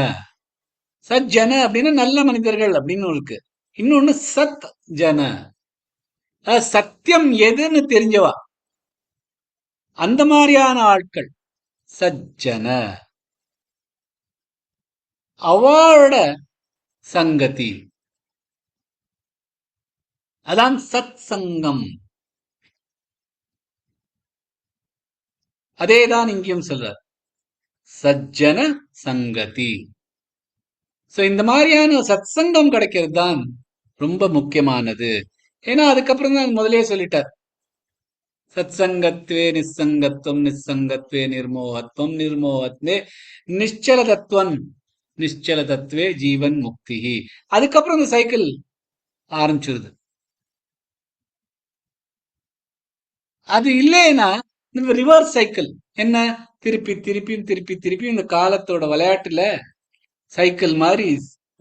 சஜ்ஜன அப்படின்னா நல்ல மனிதர்கள் அப்படின்னு இருக்கு. இன்னொன்னு சத் ஜன, சத்தியம் எதுன்னு தெரிஞ்சவா, அந்த மாதிரியான ஆட்கள் சஜ்ஜன. அவளோட சங்கதி அதான் சத் சங்கம். அதேதான் இங்கேயும் சொல்றார், சஜ்ஜன சங்கதி. சோ இந்த மாதிரியான சத் சங்கம் கிடைக்கிறது தான் ரொம்ப முக்கியமானது. ஏன்னா அதுக்கப்புறம் தான் முதலே சொல்லிட்டார், சத் சங்கத்வே நிசங்கத்துவம், நிசங்கத்வே நிர்மோகத்துவம், நிர்மோகத்வே நிశ్చల தத்துவம், நிశ్చல தத்துவே ஜீவன் முக்தி. அதுக்கப்புறம் இந்த சைக்கிள் ஆரம்பிச்சிருது. அது இல்லைன்னா இந்த ரிவர்ஸ் சைக்கிள் என்ன, திருப்பி திருப்பியும் திருப்பி திருப்பி இந்த காலத்தோட விளையாட்டுல சைக்கிள் மாதிரி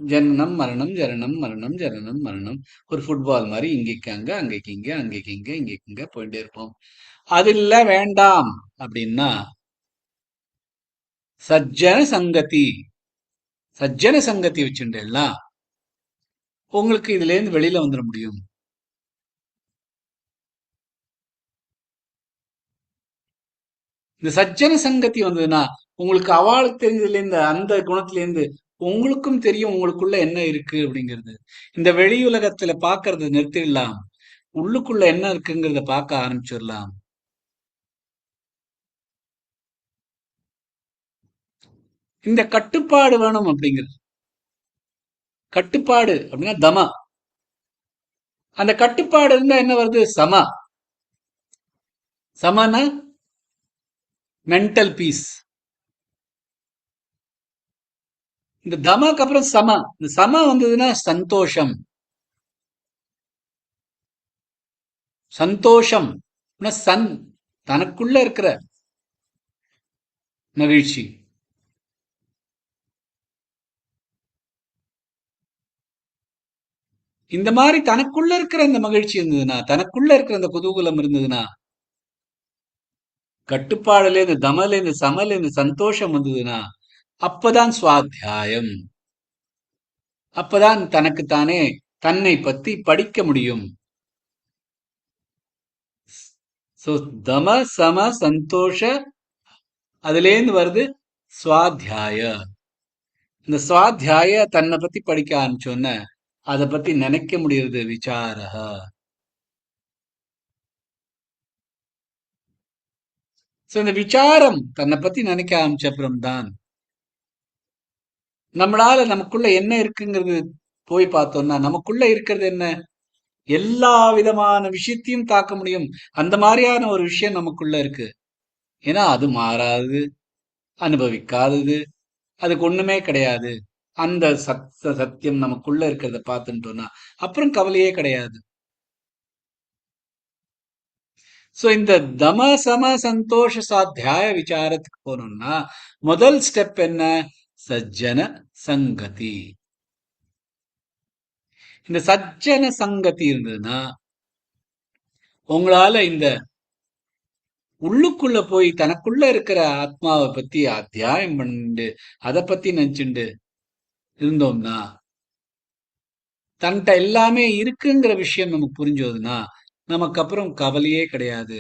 ஜனனம் மரணம், ஜனனம் மரணம், ஜனனம் மரணம், ஒரு ஃபுட்பால் மாதிரி இங்கேக்கு அங்க, அங்கேக்கு இங்க, அங்கேக்கு இங்க, இங்கேக்கு இங்க போயிட்டே இருப்போம். அது இல்ல, வேண்டாம் அப்படின்னா சஜ்ஜன சங்கதி, சஜ்ஜன சங்கதி வச்சுட்டேன்னா உங்களுக்கு இதுல இருந்து வெளியில வந்துட முடியும். இந்த சஜ்ஜன சங்கதி வந்ததுன்னா உங்களுக்கு அவளுக்கு தெரிஞ்சதுல இருந்து, அந்த குணத்துல இருந்து உங்களுக்கும் தெரியும் உங்களுக்குள்ள என்ன இருக்கு அப்படிங்கிறது. இந்த வெளி உலகத்துல பாக்குறது நிறுத்திடலாம், உள்ளுக்குள்ள என்ன இருக்குங்கிறத பார்க்க ஆரம்பிச்சிடலாம். இந்த கட்டுப்பாடு வேணும் அப்படிங்கிறது. கட்டுப்பாடு அப்படின்னா தமா. அந்த கட்டுப்பாடு இருந்தா என்ன வருது? சமா. சமனா மென்டல் பீஸ். இந்த தமாக்கு அப்புறம் சம. இந்த சம வந்ததுன்னா சந்தோஷம். சந்தோஷம் சன், தனக்குள்ள இருக்கிற மகிழ்ச்சி. இந்த மாதிரி தனக்குள்ள இருக்கிற அந்த மகிழ்ச்சி இருந்ததுன்னா, தனக்குள்ள இருக்கிற அந்த குதூகலம் இருந்ததுன்னா, கட்டுப்பாடுல இருந்து, தமல இருந்து, சமல இருந்து சந்தோஷம் வந்ததுன்னா, அப்பதான் சுவாத்தியாயம். அப்பதான் தனக்குத்தானே தன்னை பத்தி படிக்க முடியும். சோ தம சம சந்தோஷ, அதுலேருந்து வருது சுவாத்தியாய. இந்த சுவாத்தியாய தன்னை பத்தி படிக்க ஆரம்பிச்சோன்ன அதை பத்தி நினைக்க முடியுது விசாரக. சோ இந்த விசாரம் தன்னை பத்தி நினைக்க ஆரம்பிச்ச அப்புறம்தான் நம்மளால நமக்குள்ள என்ன இருக்குங்கிறது போய் பார்த்தோம்னா, நமக்குள்ள இருக்கிறது என்ன, எல்லா விதமான விஷயத்தையும் தாக்க முடியும். அந்த மாதிரியான ஒரு விஷயம் நமக்குள்ள இருக்கு. ஏன்னா அது மாறாதது, அனுபவிக்காதது, அதுக்கு ஒண்ணுமே கிடையாது. அந்த சத்தியம் நமக்குள்ள இருக்கிறத பார்த்துட்டோம்னா அப்புறம் கவலையே கிடையாது. சோ இந்த தம சம சந்தோஷ சாத்தியாய விசாரத்துக்கு போனோம்னா முதல் ஸ்டெப் என்ன? சஜ்ஜன சங்கதி. இந்த சஜ்ஜன சங்கதி இருந்ததுன்னா உங்களால இந்த உள்ளுக்குள்ள போய் தனக்குள்ள இருக்கிற ஆத்மாவை பத்தி அத்தியாயம் பண்ணிட்டு அதை பத்தி நினைச்சுண்டு இருந்தோம்னா, தன்கிட்ட எல்லாமே இருக்குங்கிற விஷயம் நமக்கு புரிஞ்சதுன்னா நமக்கு அப்புறம் கவலையே கிடையாது.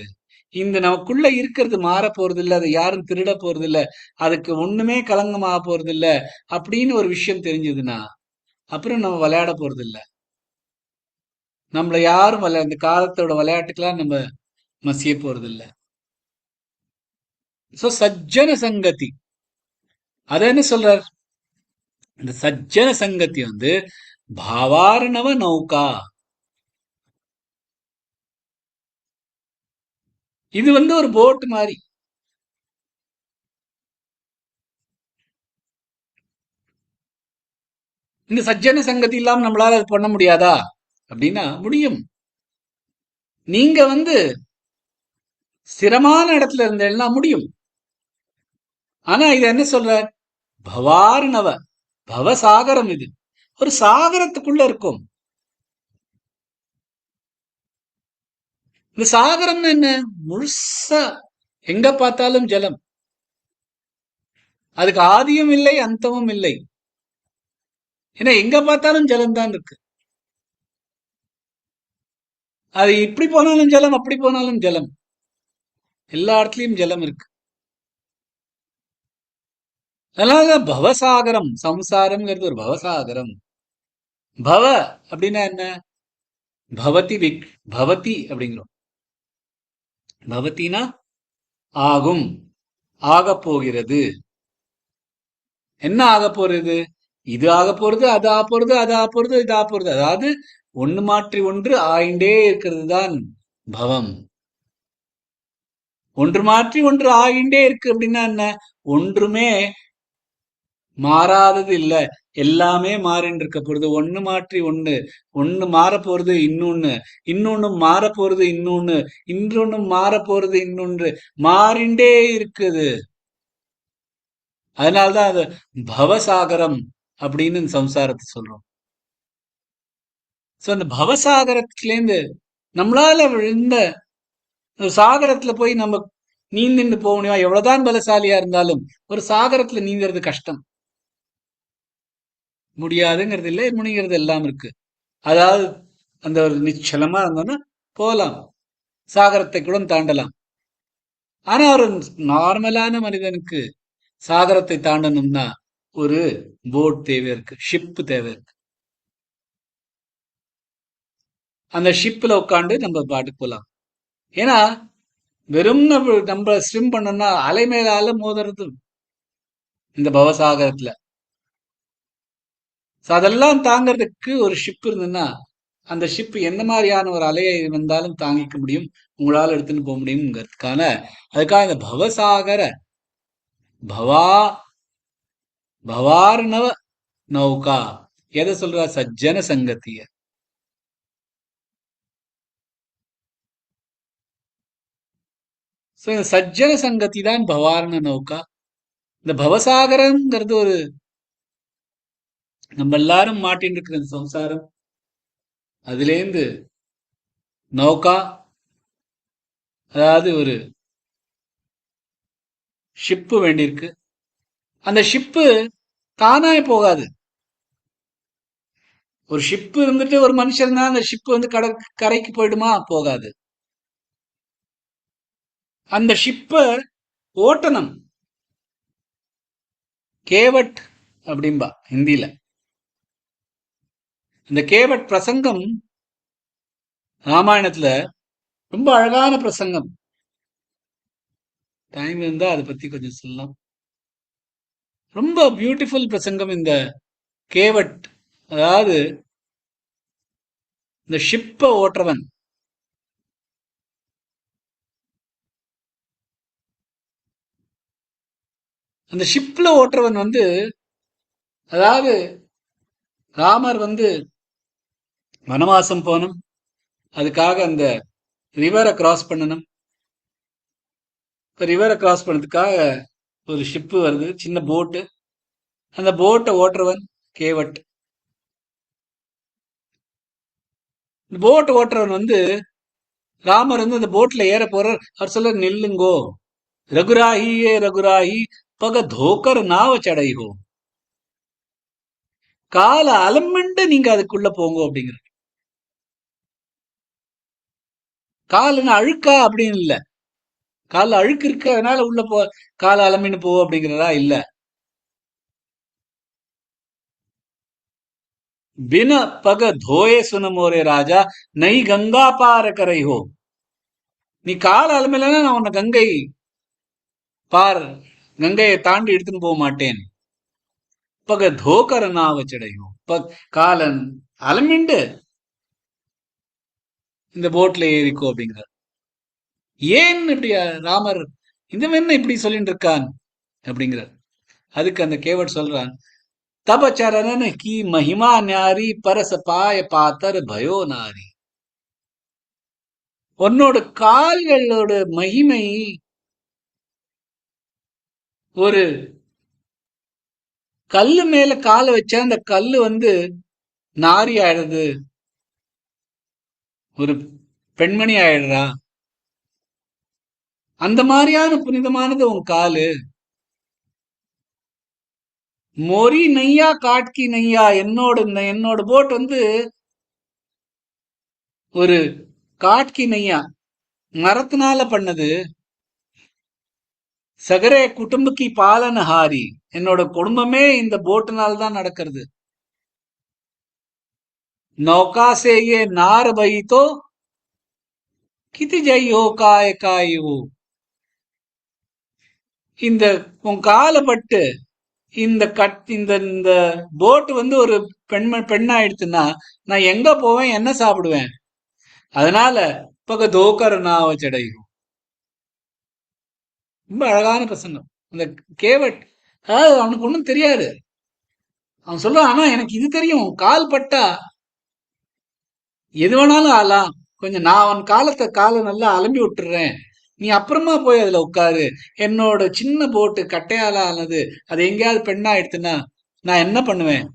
இந்த நமக்குள்ள இருக்கிறது மாற போறது இல்ல, அதை யாரும் திருட போறது இல்ல, அதுக்கு ஒண்ணுமே களங்கமாக போறது இல்ல அப்படின்னு ஒரு விஷயம் தெரிஞ்சதுன்னா அப்புறம் நம்ம விளையாட போறது இல்ல. நம்மள யாரும் இந்த காலத்தோட விளையாட்டுக்கெல்லாம் நம்ம மசிய போறது இல்ல. சோ சஜ்ஜன சங்கதி அத என்ன சொல்றார்? இந்த சஜ்ஜன சங்கத்தி பாவார்ணவ நௌகா. இது ஒரு போட் மாதிரி. இந்த சஜ்ஜன சங்கதி இல்லாம நம்மளால அது பண்ண முடியாதா அப்படின்னா முடியும். நீங்க ஸ்திரமான இடத்துல இருந்தேன்னா முடியும். ஆனா இது என்ன சொல்ற? பவார்ணவ பவசாகரம். இது ஒரு சாகரத்துக்குள்ள இருக்கும். இந்த சாகரம்னு என்ன? முழுசா எங்க பார்த்தாலும் ஜலம். அதுக்கு ஆதியும் இல்லை அந்தமும் இல்லை. ஏன்னா எங்க பார்த்தாலும் ஜலம் தான் இருக்கு. அது இப்படி போனாலும் ஜலம், அப்படி போனாலும் ஜலம். எல்லா இடத்துலயும் ஜலம் இருக்கு. அதனாலதான் பவசாகரம். சம்சாரம்ங்கிறது ஒரு பவசாகரம். பவ அப்படின்னா என்ன? பவதி பவதி அப்படிங்கிறோம். பவத்தினா ஆகும், ஆக போகிறது. என்ன ஆக போறது? இது ஆக போறது, அது ஆக போறது, அது ஆக போறது, இது ஆக போறது. அதாவது ஒண்ணு மாற்றி ஒன்று ஆயிண்டே இருக்கிறது தான் பவம். ஒன்று மாற்றி ஒன்று ஆகிண்டே இருக்கு அப்படின்னா என்ன? ஒன்றுமே மாறாதது இல்ல, எல்லாமே மாறின்னு இருக்க போறது. ஒண்ணு மாற்றி ஒண்ணு, ஒண்ணு மாற போறது இன்னொன்னு, இன்னொன்னு மாற போறது இன்னொன்னு, இன்னொன்னு மாற போறது இன்னொன்று, மாறிண்டே இருக்குது. அதனால்தான் அது பவசாகரம் அப்படின்னு சம்சாரத்தை சொல்றோம். சோ அந்த பவசாகரத்திலேருந்து நம்மளால இந்த சாகரத்துல போய் நம்ம நீந்திட்டு போக முடியுமா? எவ்வளவுதான் பலசாலியா இருந்தாலும் ஒரு சாகரத்துல நீந்துறது கஷ்டம். முடியாதுங்கிறது இல்லை, முடிங்கிறது எல்லாம் இருக்கு. அதாவது அந்த ஒரு நிச்சலமா இருந்தோம்னா போகலாம், சாகரத்தை கூட தாண்டலாம். ஆனா ஒரு நார்மலான மனிதனுக்கு சாகரத்தை தாண்டணும்னா ஒரு போட் தேவை இருக்கு, ஷிப் தேவை இருக்கு. அந்த ஷிப்ல உட்காந்து நம்ம பாட்டுக்கு போலாம். ஏன்னா வெறும் நம்ம ஸ்விம் பண்ணோம்னா அலை மேல அலை மோதுறது இந்த பவசாகரத்துல. அதெல்லாம் தாங்கிறதுக்கு ஒரு ஷிப் இருந்ததுன்னா அந்த ஷிப் எந்த மாதிரியான ஒரு அலையை வந்தாலும் தாங்கிக்க முடியும், உங்களால எடுத்துன்னு போக முடியுங்கிறதுக்கான அதுக்காக இந்த பவசாகர பவா பவார்ணவ நௌகா எதை சொல்றா? சஜ்ஜன சங்கத்திய. இந்த சஜ்ஜன சங்கத்தி தான் பவார்ண நௌகா. இந்த பவசாகரம்ங்கிறது ஒரு நம்ம எல்லாரும் மாட்டின்னு இருக்கிற இந்த சம்சாரம். அதுலேருந்து நௌகா, அதாவது ஒரு ஷிப்பு வேண்டியிருக்கு. அந்த ஷிப்பு தானாய் போகாது. ஒரு ஷிப்பு இருந்துட்டு ஒரு மனுஷன் தான் அந்த ஷிப்பு கரைக்கு போயிடுமா? போகாது. அந்த ஷிப்ப ஓட்டணும். கேவட் அப்படின்பா ஹிந்தியில. இந்த கேவட் பிரசங்கம் ராமாயணத்துல ரொம்ப அழகான பிரசங்கம். டைம் இருந்தா அதை பத்தி கொஞ்சம் சொல்லலாம். ரொம்ப பியூட்டிஃபுல் பிரசங்கம் இந்த கேவட். அதாவது இந்த ஷிப்ப ஓட்டுறவன், அந்த ஷிப்ல ஓட்டுறவன் அதாவது ராமர் வனவாசம் போகணும், அதுக்காக அந்த ரிவரை கிராஸ் பண்ணணும். ரிவரை கிராஸ் பண்ணதுக்காக ஒரு ஷிப்பு வருது, சின்ன போட்டு. அந்த போட்டை ஓட்டுறவன் கேவட். போட் ஓட்டுறவன் ராமர் அந்த போட்ல ஏற போறார். அவர் சொல்ல, நில்லுங்கோ, ரகுராஹி ஏ ரகுராஹி பக தோக்கர் நாவ சடைகோ, கால அலம்பிண்டு நீங்க அதுக்குள்ள போங்க அப்படிங்கிற. காலுன்னு அழுக்கா அப்படின்னு இல்ல, கால அழுக்கு இருக்கு அதனால உள்ள போ, கால அலம்பின்னு போ அப்படிங்கிறதா இல்ல. बिन पग धोए सुन मोरे राजा नई गंगा पार करई हो. நீ கால் அலமையிலன்னா நான் உன்னை கங்கை பார், கங்கையை தாண்டி எடுத்துன்னு போக மாட்டேன். பக தோக்கர நாவ சடையும் காலன் அலமிண்டு இந்த போட்ல ஏறிக்கோ அப்படிங்கிறார். ஏன் இப்படி ராமர் இந்த என்ன இப்படி சொல்லிட்டு இருக்கான் அப்படிங்கிறார். அதுக்கு அந்த கேவட் சொல்றான், தப சரணன் கி மகிமா ஞாரி பரச பாய பாத்தர் பயோ நாரி. உன்னோட கால்களோட மகிமை ஒரு கல்லு மேல காலை வச்சா அந்த கல்லு நாரி ஆயிடுது, ஒரு பெண்மணி ஆயிடுறா. அந்த மாதிரியான புனிதமானது உன் காலு. மொரி நையா காட்கி நையா, என்னோட போட் ஒரு காட்கி நையா, மரத்தினால பண்ணது. சகரே குடும்பக்கி பாலனஹாரி, என்னோட குடும்பமே இந்த போட்டுனால தான் நடக்கிறது. नौका से ये नार बही तो किति जई हो काय काय हो. இந்த உன் காலை பட்டு இந்த போட் ஒரு பெண்ணாயிடுச்சுன்னா நான் எங்க போவேன், என்ன சாப்பிடுவேன்? அதனால பக தோக்கர நாவ சடையும். ரொம்ப அழகான பிரசங்கம். அந்த கேவட் அவனுக்கு ஒண்ணும் தெரியாது. அவன் சொல்றான், ஆனா எனக்கு இது தெரியும், கால் பட்டா எது வேணாலும் ஆலாம். கொஞ்சம் நான் அவன் காலை நல்லா அலம்பி விட்டுறேன், நீ அப்புறமா போய் அதுல உட்காரு. என்னோட சின்ன போட்டு கட்டையால ஆனது, அது எங்கேயாவது பெண்ணா எடுத்துனா நான் என்ன பண்ணுவேன்?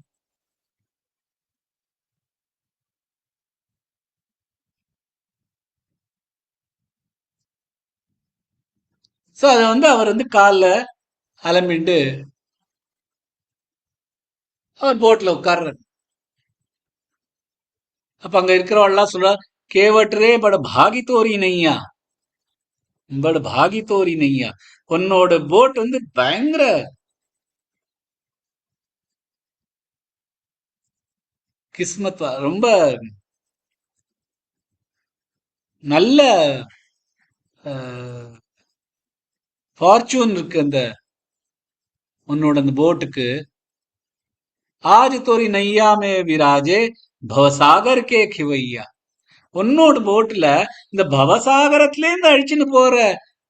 சோ அத அவர் கால்ல அலம்பிண்டு அவர் போட்ல உட்கார்றார். அப்ப அங்க இருக்கிறவள்லாம் சொல்றா, கேவட்டரே பட பாகி தோரி நையா, பட பாகி தோரி நையா. உன்னோட போட் பயங்கர கிஸ்மத், ரொம்ப நல்ல ஃபார்ச்சூன் இருக்கு அந்த உன்னோட அந்த போட்டுக்கு. ஆஜ் தோரி நையா மே விராஜே பவசாகர் கே கிவையா. உன்னோட போட்ல இந்த பவசாகரத்திலேருந்து அழிச்சுன்னு போற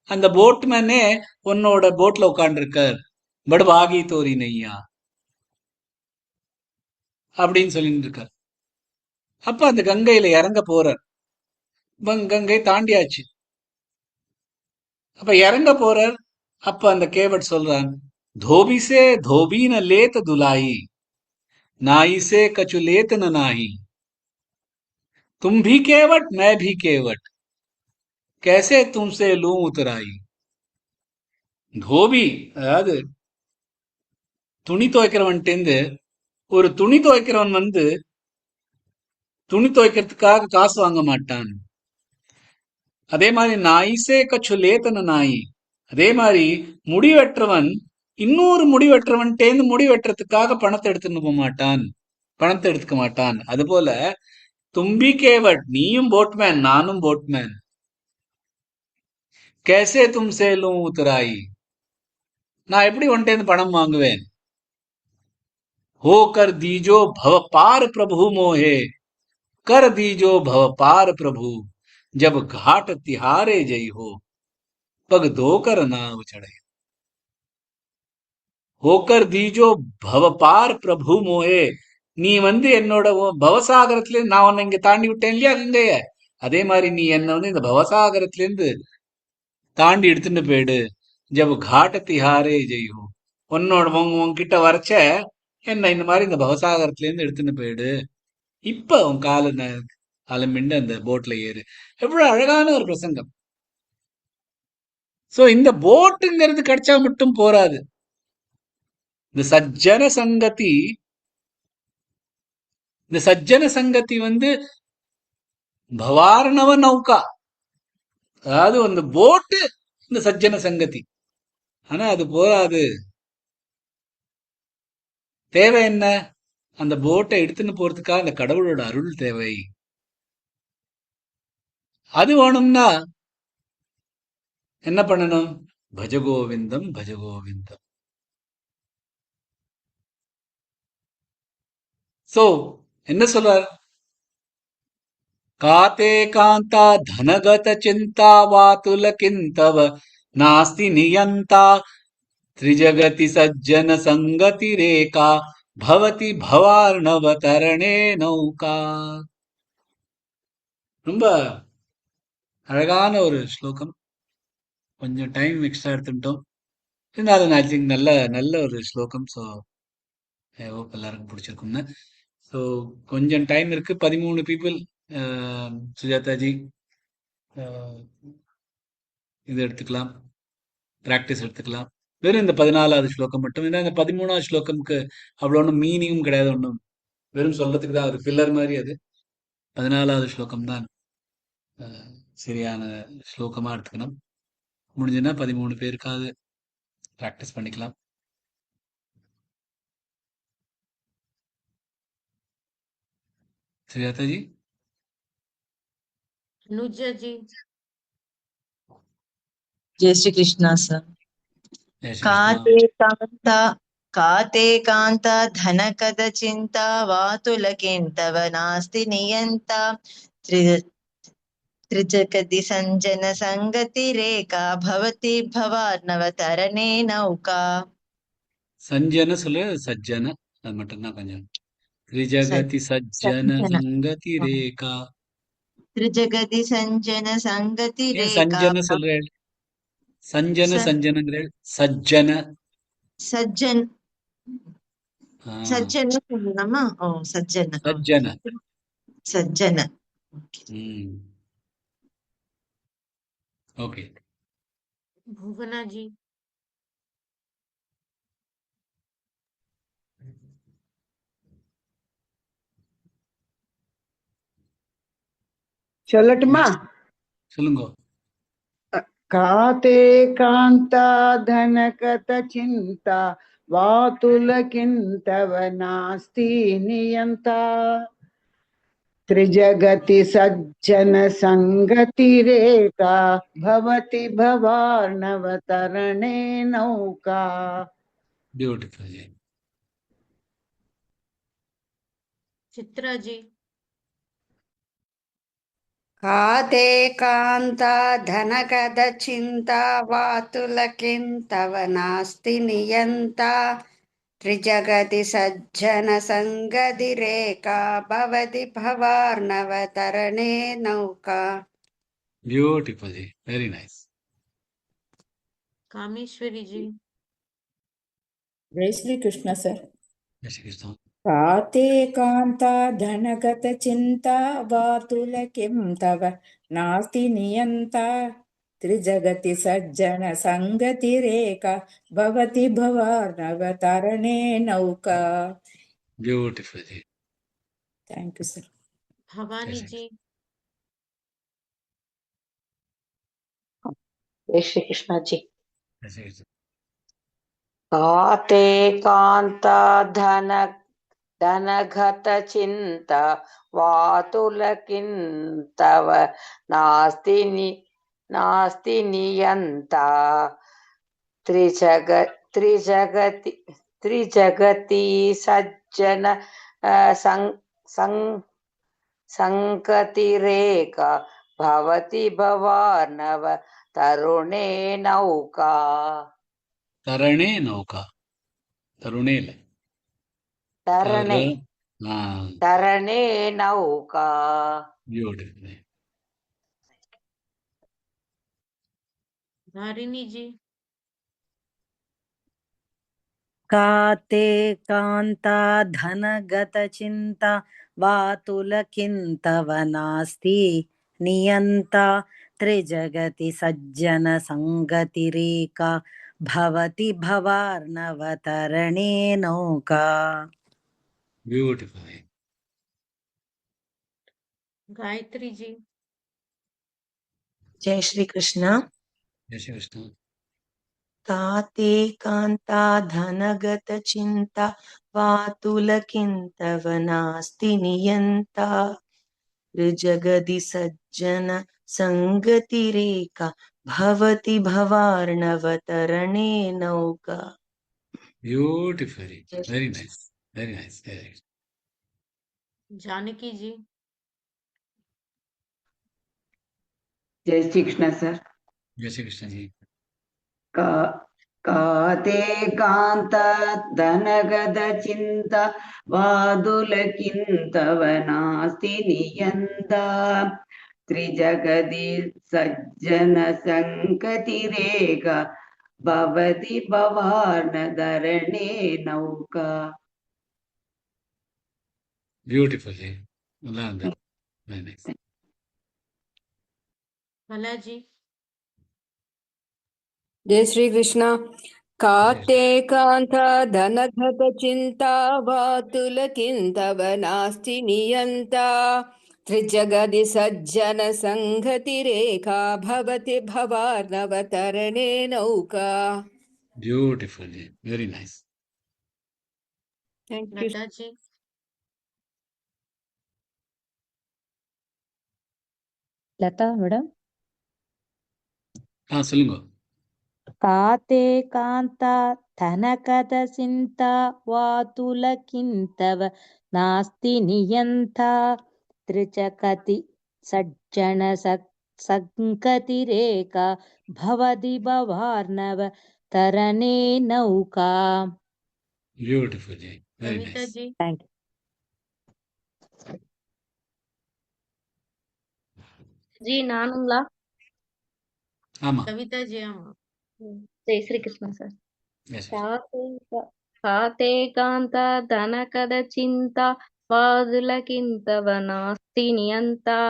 அந்த போட்மேனே உன்னோட போட்ல உட்கார்ந்து இருக்கார். பட் பாகி தோரி நையா அப்படின்னு சொல்லிட்டு இருக்கார். அப்ப அந்த கங்கையில இறங்க போறார். கங்கை தாண்டியாச்சு. அப்ப இறங்க போறார். அப்ப அந்த கேவட் சொல்றான், தோபிசே தோபீன லேத்த துலாயி நாயிசே கச்சு லேத்தன நாயி, तुम भी केवट मैं भी केवट कैसे तुमसे लूं उतराई. தோபி அதாவது துணி துவைக்கிறவன்ட்டு ஒரு துணி துவைக்கிறவன் துணி துவைக்கிறதுக்காக காசு வாங்க மாட்டான். அதே மாதிரி நாயிசே கச்சு லேத்தன நாயி, அதே மாதிரி முடி வெட்டுறவன் இன்னொரு முடி வெட்டுறவன்ட்டேந்து முடி வெட்டுறதுக்காக பணத்தை எடுத்துன்னு போக மாட்டான், பணத்தை எடுத்துக்க மாட்டான். அதுபோல தும்பி கேவட், நீயும் போட்மேன் நானும் போட்மேன். கேசே தும் சேலும் உத்தராயி, நான் எப்படி ஒன்ட்டேந்து பணம் வாங்குவேன்? हो कर दीजो भव पार प्रभु मोहे, कर दीजो भव पार प्रभु जब घाट तिहारे जई हो पग धोकर नाव चढ़े. होकर दीजो भव पार प्रभु मोहे, நீ என்னோட பவசாகரத்திலேருந்து நான் உன்னை இங்க தாண்டி விட்டேன் இல்லையா கங்கைய, அதே மாதிரி நீ என்ன இந்த பவசாகரத்திலேருந்து தாண்டி எடுத்துட்டு போயிடு. ஜப் காட்ட திஹாரே ஜெய்யும், உன்னோட உன்கிட்ட வரைச்ச என்ன இந்த மாதிரி இந்த பவசாகரத்திலேருந்து எடுத்துட்டு போயிடு. இப்ப உன் கால அலம்பிண்டு அந்த போட்ல ஏறு. எவ்வளவு அழகான ஒரு பிரசங்கம். சோ இந்த போட்டுங்கிறது கிடைச்சா மட்டும் போராது. இந்த சஜ்ஜன சங்கதி, இந்த சஜ்ஜன சங்கதி பவார்ணவ நௌகா, அதாவது அந்த போட்டு இந்த சஜ்ஜன சங்கதி. ஆனா அது போராது. தேவை என்ன? அந்த போட்டை எடுத்துன்னு போறதுக்காக அந்த கடவுளோட அருள் தேவை. அது வேணும்னா என்ன பண்ணணும்? பஜகோவிந்தம் பஜகோவிந்தம். சோ என்ன சொல்றார்? காத்தே காந்தா தனகத சிந்தா வாதுல கிந்தவ நாஸ்தி நியந்தா त्रिजगति सज्जन संगति रेखा भवति भवार्णव तरणे नौका. ரொம்ப அழகான ஒரு ஸ்லோகம். கொஞ்சம் டைம் எக்ஸ்ட்ரா எடுத்துட்டோம். இருந்தாலும் ஐ திங்க் நல்ல நல்ல ஒரு ஸ்லோகம். ஸோ ஐ ஹோப் எல்லாருக்கும் பிடிச்சிருக்கும்னு. ஸோ கொஞ்சம் டைம் இருக்கு. 13 பீப்புள் சுஜாதாஜி இது எடுத்துக்கலாம், பிராக்டிஸ் எடுத்துக்கலாம். வெறும் இந்த 14வது ஸ்லோகம் மட்டும். ஏன்னா இந்த 13வது ஸ்லோகம்க்கு அவ்வளோ ஒன்றும் மீனிங்கும் கிடையாது. ஒன்றும் வெறும் சொல்றதுக்கு தான் ஒரு ஃபில்லர் மாதிரி. அது 14வது ஸ்லோகம் தான் சரியான ஸ்லோகமா எடுத்துக்கணும். முடிஞ்சுன்னா 13 பேருக்காவது ப்ராக்டிஸ் பண்ணிக்கலாம். சுஜாதா ஜி, अनुजा जी, जय श्री कृष्णा सर। जय श्री कृष्ण. काते कान्ता धनकद चिन्ता वातुलकेन्तव नास्ति नियन्ता त्रिजगति सञ्जन संगति रेखा भवति भवार्णव तरणे नौका. சஞ்சன சொல்லு, சஜ்ஜன அது மட்டும்தான் கொஞ்சம். त्रिजगति सज्जन संगति रेखा. त्रिजगति सञ्जन संगति ஏன் रेखा. சஞ்சன சொல்றேன்? சஞ்சன சஞ்சனங்கிறேன். சஜ்ஜன सज्जन ஆ, सज्जन சொல்லலாமா? ஓ சஜ்ஜன. சஜ்ஜன. சஜ்ஜன. ஓகே. भुवना जी, சொல்லட்டுமா? சொல்லுங்க. காத்தே காந்தா தனகத சிந்தா வாதுலகிந்தவ நாஸ்தி நியந்தா त्रिजगति सज्जन संगति रेखा भवति भवार्णव तरणे नौका. ब्यूटीफुल जी. चित्रा जी, काते कान्ता धनगद चिन्ता वातुलकिन्तव नास्ति नियन्ता त्रिजगति सज्जन संगति रेखा भवति भवार्णव तरणे नौका. ब्यूटीफुल जी, वेरी नाइस. कामेश्वरी जी, जय श्री कृष्ण सर। जय श्री कृष्ण. काते कान्ता धनगत चिन्ता वातुल किं तव नास्ति नियन्ता त्रिजगति सज्जन संगति रेखा भवति भवार्णव तरणे नौका. ब्यूटीफुल जी. Thank you sir. Bhavani ji, जय श्री कृष्ण जी. जय श्री कृष्ण. काते कान्ता धनघत चिन्ता वातुलकिन्तव नास्ति नियन्ता त्रिजगति सज्जन संगति रेखा भवति भवार्णव तरुणे नौका. तरणे नौका. तरुणे இல்லை. तरणे नौका. ब्यूटीफुल. धारिणी जी, काते कान्ता धनगत चिन्ता वातुलकिन्तव नास्ति नियन्ता त्रिजगति सज्जन संगति रेखा भवति भवार्णव तरणे नौका. ब्यूटीफुल. गायत्री जी, जय श्री कृष्ण. जय श्री कृष्ण. काते कान्ता धनगत चिन्ता वातुलकिन्तव नास्ति नियन्ता त्रिजगति सज्जन सङ्गतिरेका भवति भवार्णवतरणे नौका. Beautifully. Very nice. Very nice. Very nice. Janaki जी. जय श्री कृष्ण सर. जय श्री कृष्ण जी. काते कांत धनगद चिंता वादुलकिंतव नास्ति नियन्ता त्रिजगति सज्जन संकतिरेक भवति भवार्णधरणे नौका. Beautifully. நல்லா இருந்தது. Very nice. कला जी. जय श्री कृष्ण. काते कांत धनघट चिंता वातुलकिंतव नास्ति नियंता त्रिजगति सज्जन संगतिरेका भवति भवार्णवतरणे नौका. Beautifully. Very nice. Thank you. Lata ji. Lata madam. சொல்லுங்க. காத்தே காந்தா தனகத சிந்தா வாதுலகிந்தவ நாஸ்தி நியந்தா த்ரிஜகதி சஜ்ஜன சங்கதிரேகா பவதி பவார்ணவ தரணே நௌகா. Beautifully. Very Kavita nice. Ji. Thank you. Ji நானுங்களா? ஆமா. कविता जी. ஆமா. Jai Shri Krishna sir. Yes, yes. காத்தே காந்த தனகத சிந்தா வாதுலகிந்தவ நாஸ்தி நியந்தா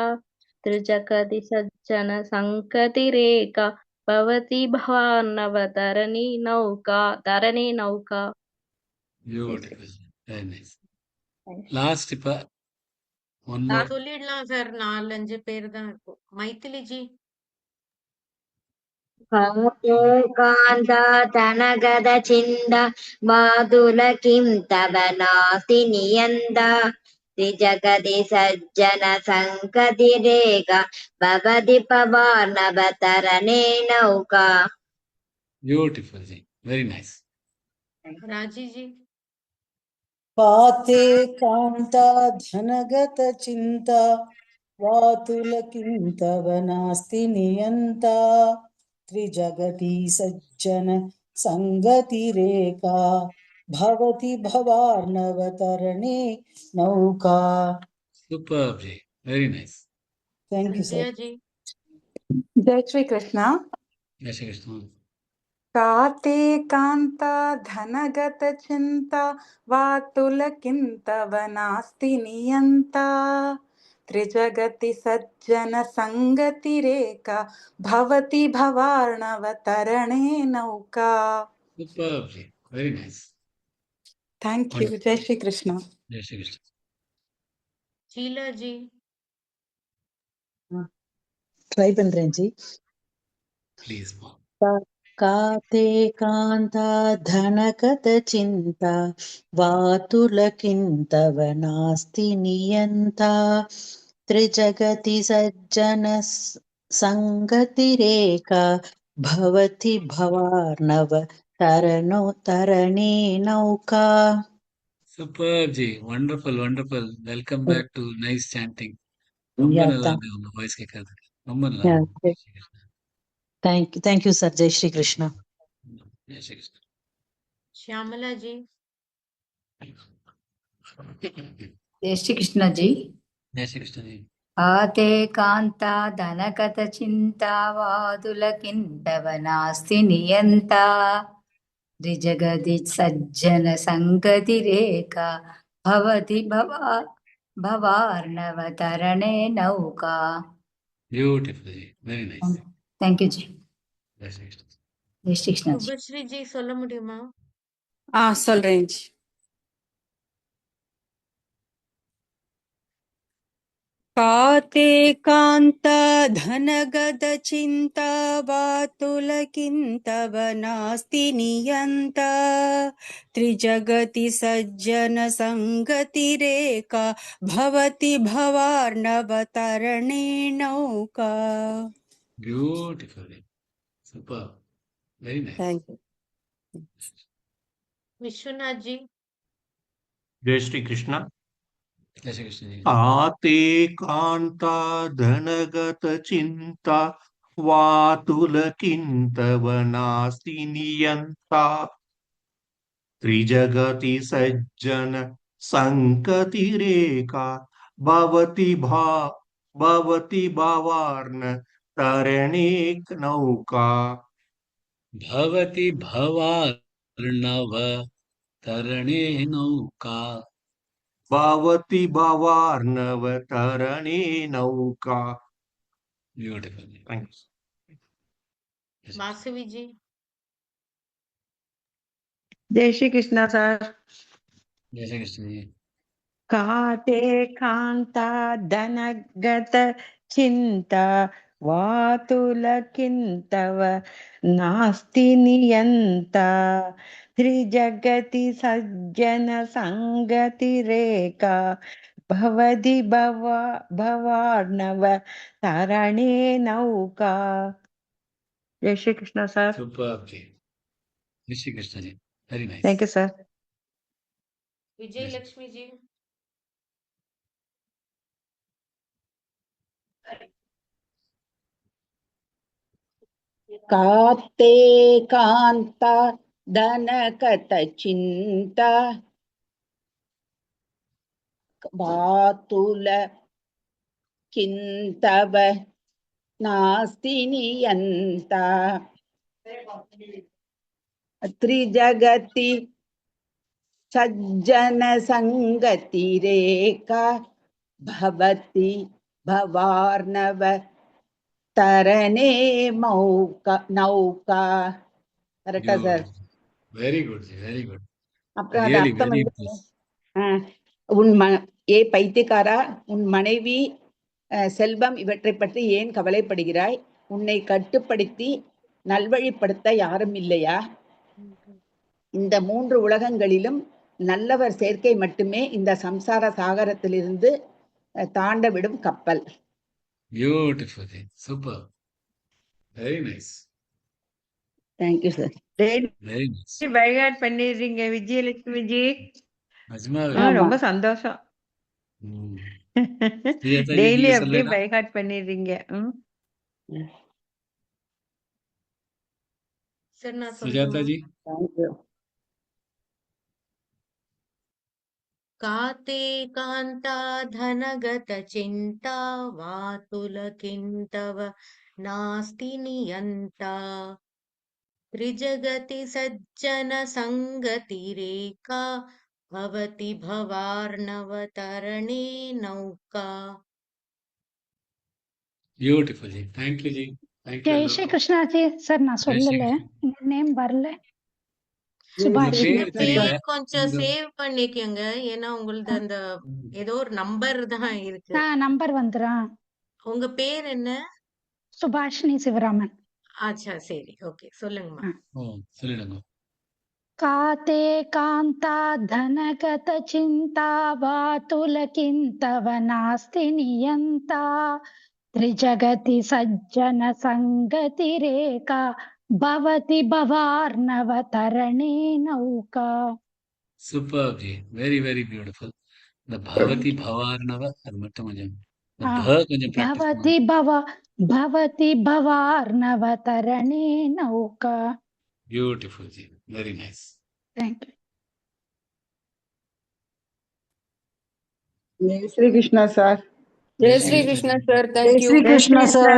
त्रिजगति सज्जन संकतिरेका भवति भवार्णव धरणी नौका. Beautiful. Very nice. Last இப்ப one more. நான் சொல்லிடலாம் சார். 4-5 பேர் தான் இருக்கும். மைத்திலி ஜி. काते कान्ता तनगद चिन्ता वादुलकिं तव नास्ति नियन्ता त्रिजगति सज्जन सङ्गतिरेका भवति भवार्णवतरणे नौका. Beautiful. Very nice. राजी जी. काते कान्ता धनगत चिन्ता वातुलकिन्तव नास्ति नियन्ता त्रिजगति सज्जन सङ्गतिरेका भवति भवार्णवतरणे नौका. Superb. Very nice. Thank you, sir. Sandhya ji. जय श्री कृष्ण. जय श्री कृष्ण. काते कान्ता धनगत चिन्ता वातुलकिन्तव नास्ति नियन्ता त्रिजगति सज्जन संगतिरेका भवति भवार्णवतरणे नौका. Superb. Very nice. Thank you. जय श्री कृष्ण. जय श्री कृष्ण. शीला जी. ட்ரை பண்றேன் ஜி. Please, mom. काते कान्ता धनगत चिन्ता वातुलकिन्तव नास्ति नियन्ता त्रिजगति सज्जन सङ्गतिरेका भवति भवार्णव तरणे नौका. Superb. Wonderful. Wonderful. Welcome back to nice chanting. ரொம்ப நல்லா இருக்கு உங்க வாய்ஸ் கேட்கறதுக்கு. ரொம்ப நல்லா இருக்கு. Thank you sir. Jai Shri Krishna. जय श्री कृष्ण. श्यामला जी. जय श्री कृष्ण जी. जय श्री कृष्ण जी. आते कांता धनगत चिंता वादुलकिंतव नास्ति नियंता त्रिजगति सज्जन संगतिरेका भवति भवार्णवतरणे नौका. Beautiful. Very nice. Thank you जी. जय श्री कृष्ण. जय श्री कृष्ण जी. சுபஸ்ரீ ஜி சொல்ல முடியுமா? சொல்றேன் ஜி. काते कान्त धनगद चिन्ता वातुलकिन्तव नास्ति नियन्ता त्रिजगति सज्जन संगतिरेका भवति भवार्णवतरणे नौका. Beautiful. Super. Very nice. Thank you. Vishwanath ji. जय श्री कृष्ण. जय श्री कृष्ण जी. आते कांता धनगत चिंता वातुलकिंतव नास्ति नियंता त्रिजगति सज्जन संकतिरेका भवति भवार्न तरणे नौका. भवति भवार्णव तरणे नौका. भवति भवार्णव तरणे नौका. Beautiful. Thanks. वासवी जी. जय श्री कृष्ण सर. जय श्री कृष्ण जी. काते कांता धनगत चिंता वातुलकिंतव नास्ति नियंता त्रिजगति सज्जन संगतिरेका भवति भवार्णव तरणे नौका. जय श्री कृष्ण सर. Superb जी. जय Shri Krishna ji. Very nice. Thank you sir. Vijay Lakshmi ji. काते कांता धनकत चिंता वातुल किंतव नास्ति नियंता त्रिजगति सज्जन संगतिरेका भवति भवार्णव तरणे नौका. கரெக்டா சார்? Very good जी. Very good. அப்புறம் அது Really அர்த்தம் very வந்து nice. ஏ பைத்தியக்காரா, உன் மனைவி செல்வம் இவற்றை பற்றி ஏன் கவலைப்படுகிறாய்? உன்னை கட்டுப்படுத்தி நல்வழிப்படுத்த யாரும் இல்லையா? இந்த 3 உலகங்களிலும் நல்லவர் சேர்க்கை மட்டுமே இந்த சம்சார சாகரத்திலிருந்து தாண்ட விடும் கப்பல். Beautiful. Super. Very nice. Thank you sir. Very nice. பைகாட் பண்ணிடுறீங்க விஜயலட்சுமி ஜி. நிஜமாவே. ரொம்ப சந்தோஷம். சுஜாதா ஜி, டெய்லி நீங்க அப்படியே சொல்லலாம். பைகாட் பண்ணிடுறீங்க. सर நான் சுஜாதா சொல்லட்டுமா? जी. Thank you. काते कान्ता धनगत चिन्ता वातुलकिन्तव नास्ति नियन्ता त्रिजगति सज्जन संगतिरेका भवति भवार्णवतरणे नौका. Beautiful ji. Thank you ji. Thank you. जय श्री कृष्णा जी. சார் நான் जय श्री சொல்லல, कृष्ण. நேம் வரல. உங்க சுபாஷினி. பேர் தெரியல. பேர் கொஞ்சம் உங்க சேவ் பண்ணிக்கங்க. ஏன்னா உங்களது அந்த ஏதோ ஒரு நம்பர் தான் இருக்கு. நம்பர் வந்துரா. உங்க பேர் என்ன? சுபாஷினி சிவராமன். ஆச்சா சரி. ஓகே சொல்லுங்கம்மா. சொல்லிடுங்க. काते कान्ता धनगत चिन्ता वातुलकिन्तव नास्ति नियन्ता त्रिजगति सज्जन संगतिरेका भवति भवार्णवतरणे नौका. Superb जी. Very very beautiful. இந்த பவதி பவார்ணவ அது மட்டும் கொஞ்சம் இந்த ப கொஞ்சம் பிராக்டிஸ் பண்ணுங்க. भवति भवार्णवतरणे नौका. Beautiful ji. Very nice. Thank you. जय श्री कृष्ण सर. जय श्री कृष्ण सर. थैंक जय यू. श्री कृष्ण सर.